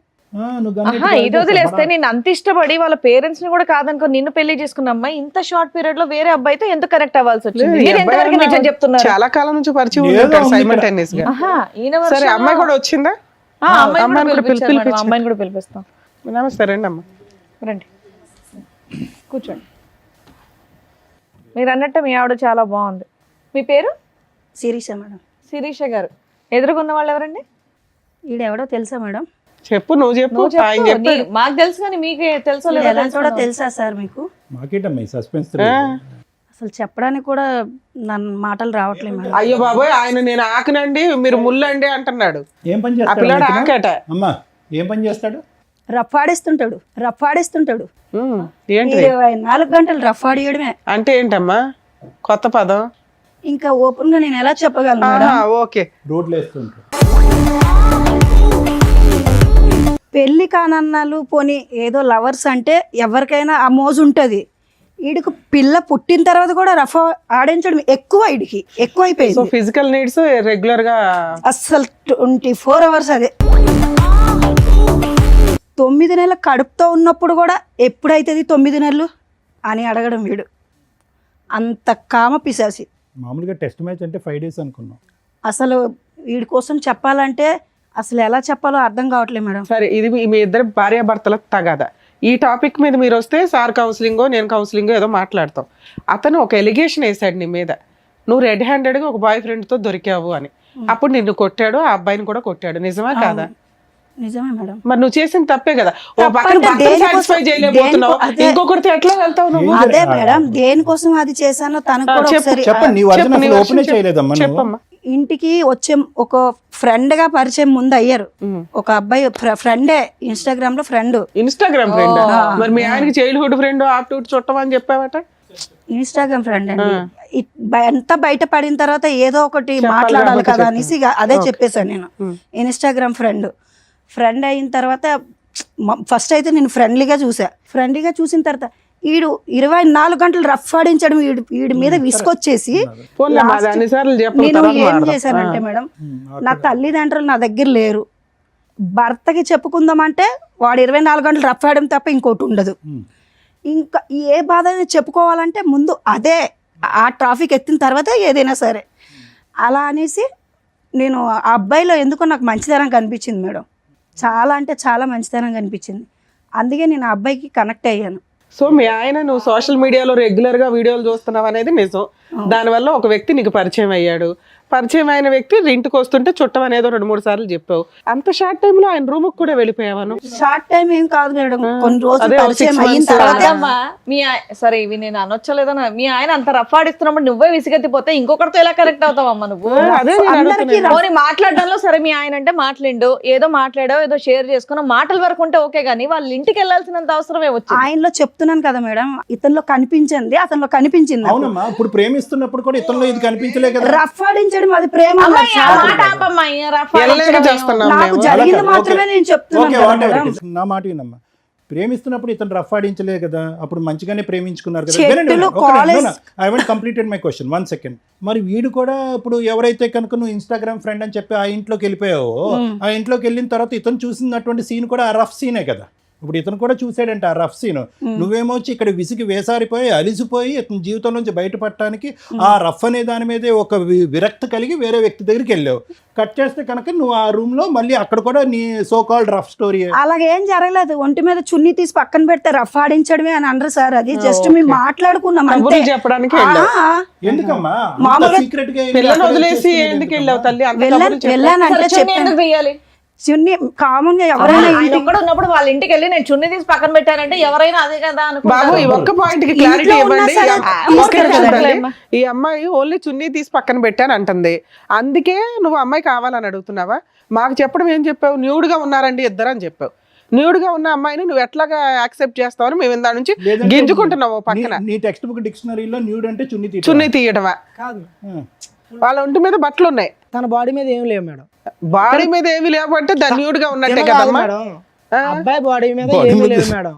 ఇది వదిలేస్తే నేను అంత ఇష్టపడి వాళ్ళ పేరెంట్స్ ని కూడా కాదనుకో నిన్ను పెళ్లి చేసుకున్న అమ్మాయి ఇంత షార్ట్ పీరియడ్ లో వేరే అబ్బాయితో ఎందుకు కనెక్ట్ అవ్వాల్సి వచ్చింది? లేదు, ఈ మీరు ఎంతవరకు అబ్బాయి నిజం చెప్తున్నారు? చాలా కాలం నుంచి పరిచయం ఏదో ఉంటాడు ఉంది సైమల్టేనియస్ గా. ఈయన సరే version అమ్మాయి లో- కూడా వచ్చిందా? అమ్మాయిని అమ్మాయిని కూడా కూడా పిలిపించారు మేడం, పిలిపించు. అమ్మాయిని కూడా పిలిపిస్తాం. నమస్తే, రండి అమ్మ. రండి కూర్చోండి. మీరు అన్నట్టు మీ ఆవిడ చాలా బాగుంది. మీ పేరు? శిరీష మేడం. శిరీష గారు. ఎదురుగున్న వాళ్ళు ఎవరండి? ఈడెవడో తెలుసా మేడం? చెప్పు, నువ్వు చెప్పు. నువ్వు చెప్పు. ఆయన చెప్పాడు. మాకు తెలుసు కానీ మీకే తెలుసో ఈడు లేదో ఎలాంటి కూడా తెలుసుకుందాం. తెలుసా సార్ మీకు? మాకేటమ్మా సస్పెన్స్? అసలు చెప్పడానికి కూడా నన్ను మాటలు రావట్లేదు మేడం. అయ్యో బాబోయ్, ఆయన నేను ఆకనండి మీరు ముల్లండి అంటున్నాడు. ఏం పని ఆ చేస్తాడు పిల్లాడు నీకు? ఆకట. అమ్మా ఏం పని చేస్తాడు? రఫాడిస్తుంటాడు. ఏంటి 24 గంటలు రఫాడియడమే. అంటే ఏంటమ్మా కొత్త పదం? ఇంకా ఓపెన్ గా నేను ఎలా చెప్పగలను మేడం? ఓకే. రోడ్లు వేస్తుంటాడు. పెళ్లి కానన్నాలు పోనీ ఏదో లవర్స్ అంటే ఎవరికైనా ఆ మోజు ఉంటుంది. వీడికి పిల్ల పుట్టిన తర్వాత కూడా రఫ్ ఆడించడం వీడికి సో ఎక్కువైపోయింది. ఫిజికల్ నీడ్స్ రెగ్యులర్ గా అస్సలు 24 అవర్స్ అదే. 9 నెలల కడుపుతో ఉన్నప్పుడు కూడా ఎప్పుడైతుంది 9 నెలలు అని అడగడం వీడు. అంత కామ పిశాసి. మామూలుగా టెస్ట్ మ్యాచ్ అంటే 5 days అనుకున్నాం. అసలు వీడి కోసం చెప్పాలంటే అసలు ఎలా చెప్పాలో అర్థం కావట్లేదు మేడం. సరే, ఇది మీ ఇద్దరు భార్యాభర్తల తగాదా. ఈ టాపిక్ మీద మీరు వస్తే సార్ కౌన్సిలింగో నేను కౌన్సిలింగో ఏదో మాట్లాడతాం. అతను ఒక ఎలిగేషన్ వేసాడు నీ మీద, నువ్వు రెడ్ హ్యాండెడ్గా ఒక బాయ్ ఫ్రెండ్తో దొరికావు అని. అప్పుడు నిన్ను కొట్టాడు, ఆ అబ్బాయిని కూడా కొట్టాడు. నిజమా కాదా? నిజమే మేడం. మరి నువ్వు చేసిన తప్పే కదా. ఓ పక్కన తప్పంటే భర్తను దేనికోసం- satisfy చేయలేకపోతున్నావు, అదే. ఇంకొకరితో ఎట్లా వెళ్తావు నువ్వు? అదే మేడం, దేనికోసం అది చేశానో తనకు కూడా ఒకసారి చెప్పండి, నీ వర్జన్ నీ అసలు version ఓపెనే చేయలేదమ్మా నువ్వు. చెప్పమ్మా. ఇంటికి వచ్చే ఒక ఫ్రెండ్ గా పరిచయం ముందు అయ్యారు. ఒక అబ్బాయి ఫ్రెండే, ఇన్స్టాగ్రామ్ లో ఫ్రెండ్. Instagram friend? మరి మీ ఆయనకి చైల్డ్హుడ్ ఫ్రెండ్ ఆప్టూట్ చుట్టం అని చెప్పావట. ఇన్స్టాగ్రామ్ ఫ్రెండ్ అండి. ఎంత బయట పడిన తర్వాత ఏదో ఒకటి మాట్లాడాలి కదా అనేసి ఇక అదే చెప్పేశాను నేను. ఇన్స్టాగ్రామ్ ఫ్రెండ్ అయిన తర్వాత ఫస్ట్ అయితే నేను ఫ్రెండ్లీగా చూసిన తర్వాత వీడు 24 గంటలు రఫ్ ఆడించడం వీడి మీద విసుకొచ్చేసి పోన్లేమ్మా, అది అన్నిసార్లు చెప్పు, నేను తర్వాత ఏం మాట్లాడదాం. చేశానంటే మేడం, నా తల్లిదండ్రులు నా దగ్గర లేరు, భర్తకి చెప్పుకుందామంటే వాడు 24 గంటలు రఫ్ ఆడడం తప్ప ఇంకోటి ఉండదు. ఇంకా ఏ బాధ అయినా చెప్పుకోవాలంటే ముందు అదే, ఆ ట్రాఫిక్ ఎత్తిన తర్వాత ఏదైనా సరే. అలా అనేసి నేను ఆ అబ్బాయిలో ఎందుకో నాకు మంచితనం కనిపించింది మేడం. చాలా అంటే చాలా మంచితనం కనిపించింది. అందుకే నేను ఆ అబ్బాయికి కనెక్ట్ అయ్యాను. సో మీ ఆయన నువ్వు సోషల్ మీడియాలో రెగ్యులర్ గా వీడియోలు చూస్తున్నావు అనేది నిజం. దానివల్ల ఒక వ్యక్తి నీకు పరిచయం అయ్యాడు. పరిచయం అయిన వ్యక్తి ఇంటికి వస్తుంటే చుట్టం అనేదో 2-3 సార్లు చెప్పావు. అంత షార్ట్ టైమ్ లో ఆయన రూమ్ కూడా వెళ్ళిపోయావను. షార్ట్ టైం ఏం కాదు మేడం, కొన్ని రోజులు అదే, పరిచయం 6 అయిన months. తర్వాత కాదమ్మా, సరే ఇవి నేను అనొచ్చలేదా? మీ ఆయన అంత రఫ్ ఆడిస్తున్నప్పుడు నువ్వే విసిగెత్తిపోతే ఇంకొకరితో ఎలా కనెక్ట్ అవుతావమ్మా నువ్వు? అదే నేను అందరికీ అడుగుతున్నా. పోనీ మాట్లాడడంలో సరే మీ ఆయన అంటే మాట్లాడు, ఏదో మాట్లాడో ఏదో షేర్ చేసుకున్నా, మాటల వరకు ఉంటే ఓకే, కానీ వాళ్ళ ఇంటికి వెళ్ళాల్సినంత అవసరమే వచ్చింది. ఆయనలో చెప్తున్నాను కదా మేడం, ఇతనిలో కనిపించింది, అతనిలో కనిపించింది. అవునమ్మా, ఇప్పుడు ప్రేమిస్తున్నప్పుడు కూడా ఇతరులో ఇది కనిపించలే కదా. రఫ్ ఆడించడం అది ప్రేమ అమ్మాయి, ఆ కాదు. మాట ఆపమ్మా, ఈ రఫ్ ఎల్లగా ఆడించడం చేస్తున్నాం నాకు మేము. జరిగింది ఓకే, మాత్రమే నేను చెప్తున్నాను ఓకే, కదా what ever madam. It is. నా మాట వినమ్మా, ప్రేమిస్తున్నప్పుడు ఇతను రఫ్ ఆడించలే కదా, అప్పుడు మంచిగానే ప్రేమించుకున్నారు కదా. చెట్టులు, college I want completed my question, 1 second. మరి వీడు కూడా ఇప్పుడు ఎవరైతే కనుక నువ్వు ఇన్స్టాగ్రామ్ ఫ్రెండ్ అని చెప్పి ఆ ఇంట్లోకి వెళ్ళిపోయావో, ఆ ఇంట్లోకి వెళ్ళిన తర్వాత ఇతను చూసినటువంటి సీన్ కూడా ఆ రఫ్ సీనే కదా. ఇప్పుడు ఇతను కూడా చూసాడంట ఆ రఫ్ సీన్. నువ్వేమో వచ్చి ఇక్కడ విసిగి వేసారిపోయి అలిసిపోయి ఇతని జీవితం నుంచి బయటపడటానికి ఆ రఫ్ అనే దాని మీదే ఒక విరక్తి కలిగి వేరే వ్యక్తి దగ్గరికి వెళ్ళావు. కట్ చేస్తే కనుక నువ్వు ఆ రూమ్ లో మళ్ళీ అక్కడ కూడా నీ సో కాల్డ్ రఫ్ స్టోరీ. అలాగేం జరగలేదు. ఒంటి మీద చున్నీ తీసి పక్కన పెడితే రఫ్ ఆడించడమే అని అనరు సార్. అది జస్ట్ మేము మాట్లాడుకున్నాం అంతే. కబుర్లు చెప్పడానికి వెళ్ళావు. ఎందుకమ్మా మామూలుగా సీక్రెట్ గా పిల్లని వదిలేసి ఎందుకు వెళ్ళావు తల్లి? అంత కబుర్లు చెప్పు. వెళ్ళానంటే చున్నీ ఎందుకు తీయాలి? చున్నీ కామన్ గా ఎవరైనా ఆయన ఒక్కడు ఉన్నప్పుడు వాళ్ళ ఇంటికి వెళ్ళి నేను చున్నీ తీసి పక్కన పెట్టానంటే ఎవరైనా అదే కదా బాబు అనుకుంటారు. ఈ ఒక్క పాయింట్ కి క్లారిటీ ఇంట్లో ఉన్నా ఇవ్వండి. సరే తీసుకెళ్ళి ఈ అమ్మాయి ఓన్లీ చున్నీ తీసి పక్కన పెట్టాను అంటుంది. అందుకే నువ్వు అమ్మాయి కావాలని అడుగుతున్నావా? మాకు చెప్పడం ఏం చెప్పావు? న్యూడ్ గా ఉన్నారండి ఇద్దరు అని చెప్పావు. న్యూడ్ గా ఉన్న అమ్మాయిని నువ్వు ఎట్లాగా యాక్సెప్ట్ చేస్తావని మేము ఇందా నుంచి గింజుకుంటున్నావు పక్కన. నీ టెక్స్ట్ బుక్ డిక్షనరీలో న్యూడ్ అంటే చున్నీ తీయటమా? కాదు, వాళ్ళ ఒంటి మీద బట్టలు ఉన్నాయి, తన బాడీ మీద ఏం లేవు మేడం. బాడీ మీద ఏమి లేవంటే దాన్ని న్యూడ్ గా ఉన్నట్టే ఏమో కాదు కదమ్మా. మేడం, అబ్బాయి బాడీ మీద Body ఏమీ మీద లేవు మేడం.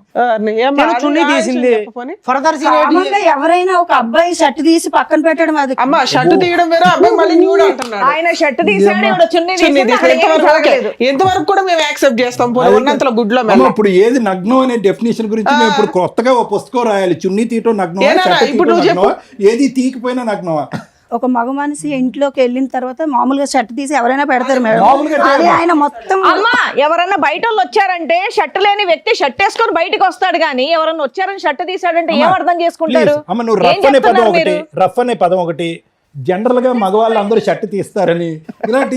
ఏం తను బాగా చున్నీ తీసింది. చెప్పపోని. ఫర్దర్ కామన్ గా ఎవరైనా ఒక అబ్బాయి షర్ట్ తీసి పక్కన పెట్టడం అది అమ్మ షర్ట్ తీయడం వేరే, అబ్బాయి మళ్ళీ న్యూడ్ అంటున్నాడు. ఆయన షర్ట్ తీసాడు, ఈవిడ చున్నీ చున్నీ తీసింది, తీసి అక్కడ ఏమీ ఎంతవరకు జరగలేదు. ఎంతవరకు కూడా మేము యాక్సెప్ట్ చేస్తాం. పోనీ ఉన్నంతలో గుడ్లో మెల్ల. ఇప్పుడు ఏది నగ్నం అనే డెఫినేషన్ గురించి మేము ఇప్పుడు కొత్తగా ఓ పుస్తకం రాయాలి. చున్నీ తీయటం నగ్నమా, ఏనా, షర్ట్ ఇప్పుడు తీయటం నువ్వు నగ్నమా, ఏది తీయకపోయినా నగ్నమా? ఒక మగ మనిషి ఇంట్లోకి వెళ్ళిన తర్వాత మామూలుగా షర్ట్ తీసి ఎవరైనా పెడతారు మేడం. మామూలుగా అదే ఆయన మొత్తం అమ్మా ఎవరన్నా బయట వాళ్ళు వచ్చారంటే షర్ట్ లేని వ్యక్తి షర్ట్ వేసుకొని బయటకు వస్తాడు, కానీ ఎవరన్నా వచ్చారని షర్ట్ తీసాడంటే ఏం అర్థం చేసుకుంటారు? Please, అమ్మ నువ్వు ఏం రఫ్ అనే పదం చెప్తున్నారు ఒకటి, మీరు? రఫ్ అనే పదం ఒకటి, జనరల్ గా మగవాళ్ళు అందరూ షర్ట్ తీస్తారని ఇలాంటి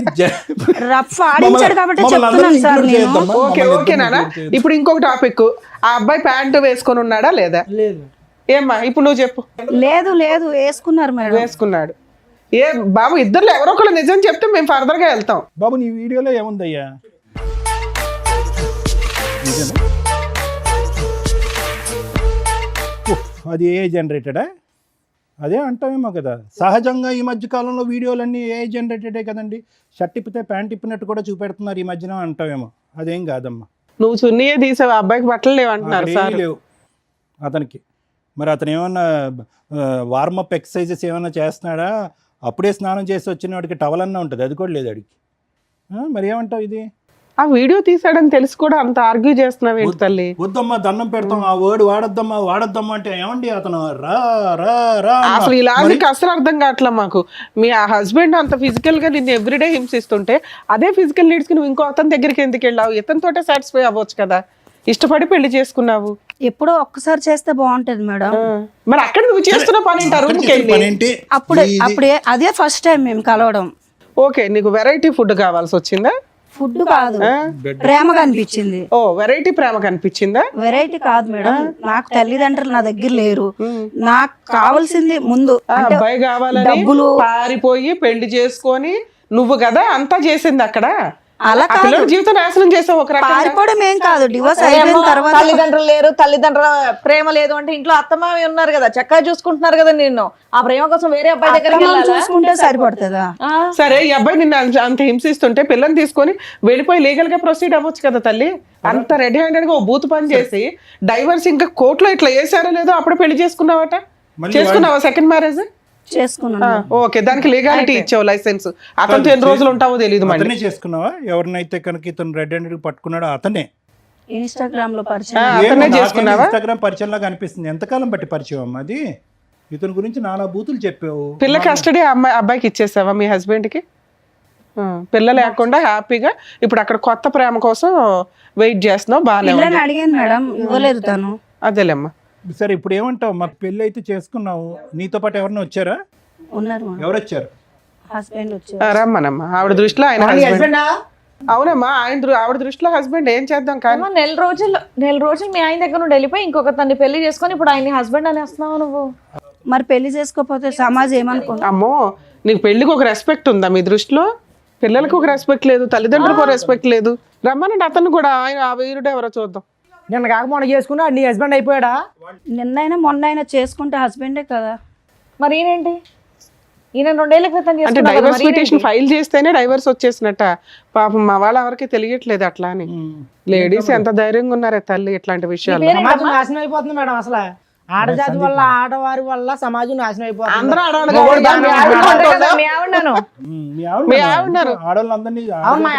రఫ్ ఆడించాడు కాబట్టి చెప్తున్నాను సార్ నేను. ఓకే ఓకే నాన్న. ఇప్పుడు ఇంకొక టాపిక్, ఆ అబ్బాయి ప్యాంటు వేసుకొని ఉన్నాడా లేదా? లేదు. ఏమ్మా ఇప్పుడు నువ్వు చెప్పు. లేదు లేదు వేసుకున్నారు మేడం. వేసుకున్నాడు. ఏ బాబు ఇద్దరులో ఎవరో ఒకళ్ళు నిజం చెప్తే మేము ఫర్దర్ గా వెళ్తాం. బాబు నీ వీడియోలో ఏముందయ్యా? నిజమే? ఉఫ్, అది ఏ జనరేటెడా? అదే అంటామేమో కదా. సహజంగా ఈ మధ్య కాలంలో వీడియోలన్నీ ఏ జనరేటెడే కదండి. షర్ట్ ఇప్పితే ప్యాంట్ ఇప్పినట్టు కూడా చూపెడుతున్నారు ఈ మధ్యన అంటామేమో. అదేం కాదమ్మా. నువ్వు చున్నీయే తీసావు, అబ్బాయికి బట్టలు లేవంటున్నారు అక్కడ సార్. ఏమీ లేవు అతనికి. మరి అతను ఏమన్నా వార్మప్ ఎక్సర్సైజెస్ ఏమన్నా చేస్తున్నాడా? అప్పుడే స్నానం చేసి వచ్చిన వాడికి టవల్ అన్నా ఉంటుంది, అది కూడా లేదు అడిగి. మరి ఏమంటావు ఇది? ఆ వీడియో తీసాడని తెలిసి కూడా అంత ఆర్గ్యూ చేస్తున్నావు ఏంటి తల్లి? వద్దమ్మా దండం పెడతాం, ఆ వర్డ్ వాడొద్దమ్మా అంటే ఏమండి అతను రా రా రా అన్నా. అసలు ఈ లాజిక్ అసలు అర్థం కావట్లే మాకు. మీ ఆ హస్బెండ్ అంత ఫిజికల్ గా నిన్ను ఎవ్రీడే హింసిస్తుంటే అదే ఫిజికల్ నీడ్స్ కి నువ్వు ఇంకో అతని దగ్గరికి ఎందుకు వెళ్ళావు? ఇతనితోటే సాటిస్ఫై అవ్వచ్చు కదా. ఇష్టపడి పెళ్లి చేసుకున్నావు. ఎప్పుడో ఒక్కసారి చేస్తే బాగుంటది మేడం. మరి అక్కడ నువ్వు చేస్తున్న పని ఏంటి? ఆ అక్కడ రూమ్కి చేసిన వెళ్ళి పని ఏంటి? అప్పుడే అదే ఫస్ట్ టైం మేము కలవడం. ఓకే, నీకు వెరైటీ ఫుడ్ కావాల్సి వచ్చిందా? ఫుడ్ కాదు, ప్రేమగా అనిపించింది. ఓ వెరైటీ ప్రేమ కనిపించిందా? వెరైటీ కాదు మేడం, నాకు తల్లిదండ్రులు నా దగ్గర లేరు. నాకు కావాల్సింది ముందు అంటే అబ్బాయి కావాలని డబ్బులు. పారిపోయి పెళ్లి చేసుకొని నువ్వు కదా అంతా చేసింది అక్కడ. అలా ఆ పిల్లల జీవితం నాశనం చేసావు ఒక రకంగా. పారిపోవడం ఏం కాదు, డివోర్స్ అయిపోయిన ఏమో, తర్వాత తల్లిదండ్రులు లేరు, తల్లిదండ్రుల ప్రేమ లేదు అంటే ఇంట్లో అత్తమావి ఉన్నారు కదా, చక్కగా చూసుకుంటున్నారు కదా నిన్ను. ఆ ప్రేమ కోసం వేరే అబ్బాయి దగ్గరికి అక్రమం వెళ్ళాలా? చూసుకుంటే సరిపడుతుందా? సరే ఈ అబ్బాయి నిన్ను అంత హింసిస్తుంటే పిల్లని తీసుకొని వెళ్ళిపోయి లీగల్ గా ప్రొసీడ్ అవ్వచ్చు కదా తల్లి. అంత రెడీ హ్యాండెడ్ గా ఓ బూత్ పని చేసి డైవర్స్ ఇంకా కోర్టులో ఇట్లా వేసారో లేదో అప్పుడు పెళ్లి చేసుకున్నావట. చేసుకున్నావా సెకండ్ మ్యారేజ్? చేసుకున్నాను. ఓకే, దానికి లీగాలిటీ ఇచ్చావు, లైసెన్స్. అతనితో ఎన్ని రోజులు ఉంటావో తెలియదు. మళ్ళీ అతనే చేసుకున్నావా? ఎవరినైతే కనుక ఇతను రెడ్ హ్యాండెడ్ పట్టుకున్నాడో అతనే. ఇన్స్టాగ్రామ్ లో పరిచయం. అతనే చేసుకున్నావా? ఇన్స్టాగ్రామ్ పరిచయం లాగా అనిపిస్తుంది. ఎంతకాలం బట్టి పరిచయం అమ్మా అది? ఇతని గురించి నానా బూతులు చెప్పావు. పిల్ల కస్టడీ అబ్బాయికి ఇచ్చేసావా మీ హస్బెండ్ కి? పిల్ల లేకుండా హ్యాపీగా ఇప్పుడు అక్కడ కొత్త ప్రేమ కోసం వెయిట్ చేస్తున్నావు. బాగానే పిల్లని అడిగాను మేడం, ఇవ్వలేదు తను. అదేలేమ్మా. సరే ఇప్పుడు ఏమంటావు? మాకు పెళ్ళి అయితే చేసుకున్నావు, నీతో పాటు ఎవరైనా వచ్చారా? ఉన్నారు ఎవరు వచ్చారు? హస్బెండ్ వచ్చారు. రమ్మనమ్మా. ఆవిడ దృష్టిలో ఆయన హస్బెండ్. అవునమ్మా, ఆవిడ దృష్టిలో హస్బెండ్. ఏం చేద్దాం కానీ. ఏమో, నెల రోజులు మీ ఆయన దగ్గర నుండి వెళ్ళిపోయి ఇంకొక తన్ని పెళ్లి చేసుకొని ఇప్పుడు ఆయన హస్బెండ్ అనేస్తున్నావు నువ్వు. మరి పెళ్లి చేసుకోకపోతే సమాజం ఏమనుకుంటుంది? అమ్మో, నీకు పెళ్లికి ఒక రెస్పెక్ట్ ఉందా మీ దృష్టిలో? పిల్లలకు ఒక రెస్పెక్ట్ లేదు, తల్లిదండ్రులకు ఒక రెస్పెక్ట్ లేదు. రమ్మనండి అతను కూడా. ఆయన ఆ వీరుడు ఎవరో చూద్దాం. నిన్న కాక మొన్న చేసుకున్నా నీ హస్బెండ్ అయిపోయాడా? నిన్నైనా మొన్నైనా చేసుకుంటే హస్బెండే కదా. మరి ఈయనేంటి? ఈయన 2 ఏళ్ల క్రితం అంటే చేసుకున్నాడు కదా, డైవర్స్ మరి పిటిషన్ ఫైల్ చేస్తేనే డైవర్స్ వచ్చేసినట్ట. పాపం మా వాళ్ళ ఎవరికి తెలియట్లేదు అట్లా అని. లేడీస్ ఎంత ధైర్యంగా ఉన్నారే తల్లి ఇట్లాంటి విషయాలు. సమాజం నాశనం అయిపోతుంది మేడం. అసలు ఆడజాతి వల్ల ఆడవారి వల్ల సమాజం నాశనం అయిపోతుంది. అందరూ ఆడవాళ్ళు మొగోడు కాదు, బాగానే మీ ఆవిడ ఉంటాడు. అంటుందా? మీ ఆవిడను మీ ఆవిడ ఆడవాళ్ళందరినీ అవును, మా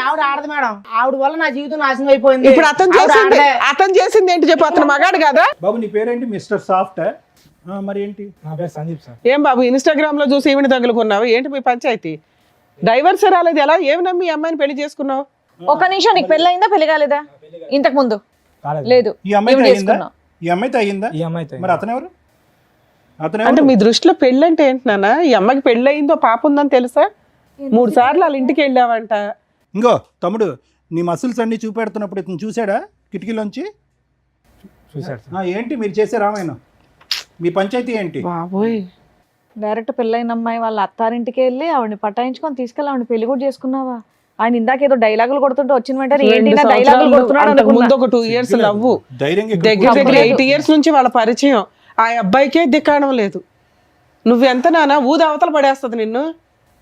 ఆవిడ ఆడదు మేడం. ఆవిడ వల్ల నా జీవితం నాశనం అయిపోయింది. ఇప్పుడు అతను చేసింది ఏంటి చెప్పు, అతను మగాడు కదా? బాబు నీ పేరేంటి? మిస్టర్ సాఫ్ట్ మరి ఏంటి? నా పేరు సందీప్ సార్. ఏం బాబు ఇన్స్టాగ్రామ్ లో చూసి ఈవిని తగులుకున్నావు ఏంటి మీ పంచాయతీ? డైవర్స్ రాలేదు, ఎలా ఏమి నమ్మి ఈ అమ్మాయిని పెళ్లి చేసుకున్నావు? ఒక నిమిషం, నీకు పెళ్ళి అయిందా పెళ్లి కాలేదా? ఇంతకు ముందు లేదు. ఈ అమ్మాయితో ఈవిడ అయ్యిందా? చేసుకున్నావు. ఈ అమ్మాయితో అయ్యిందా? ఈ అమ్మాయితో మరి అతనెవరు? అంటే మీ దృష్టిలో పెళ్ళి అంటే ఏంటి నాన్న? ఈ అమ్మాయికి పెళ్ళి అయిందో పాప ఉందని తెలుసా? 3 సార్లు వాళ్ళ ఇంటికి వెళ్ళావంట. ఇంకో తమ్ముడు, నీ మసిల్స్ అన్ని చూపెడుతున్నప్పుడు ఇతను చూసాడా కిటికీలోంచి? చూసాడు. ఏంటి మీరు చేసే రామాయణం? మీ పంచాయతీ ఏంటి? బాబోయ్, డైరెక్ట్ పెళ్ళైన అమ్మాయి వాళ్ళ అత్తారింటికి వెళ్ళి ఆవిడని పటాయించుకొని తీసుకెళ్ళి ఆవిడని పెళ్లి కూడా చేసుకున్నావా? ఆయన ఇందాక ఏదో డైలాగులు కొడుతుంటే వచ్చిన వెంటనే ఏంటి నా డైలాగులు కొడుతున్నాడు అంతకు అనుకున్నా. ముందు ఒక 2 years లవ్వు, ధైర్యంగా దగ్గర 8 years నుంచి వాళ్ళ పరిచయం. ఆ అబ్బాయికే దిక్కాడం లేదు. నువ్వెంత నాన్న ఊది అవతల పడేస్తుంది నిన్ను.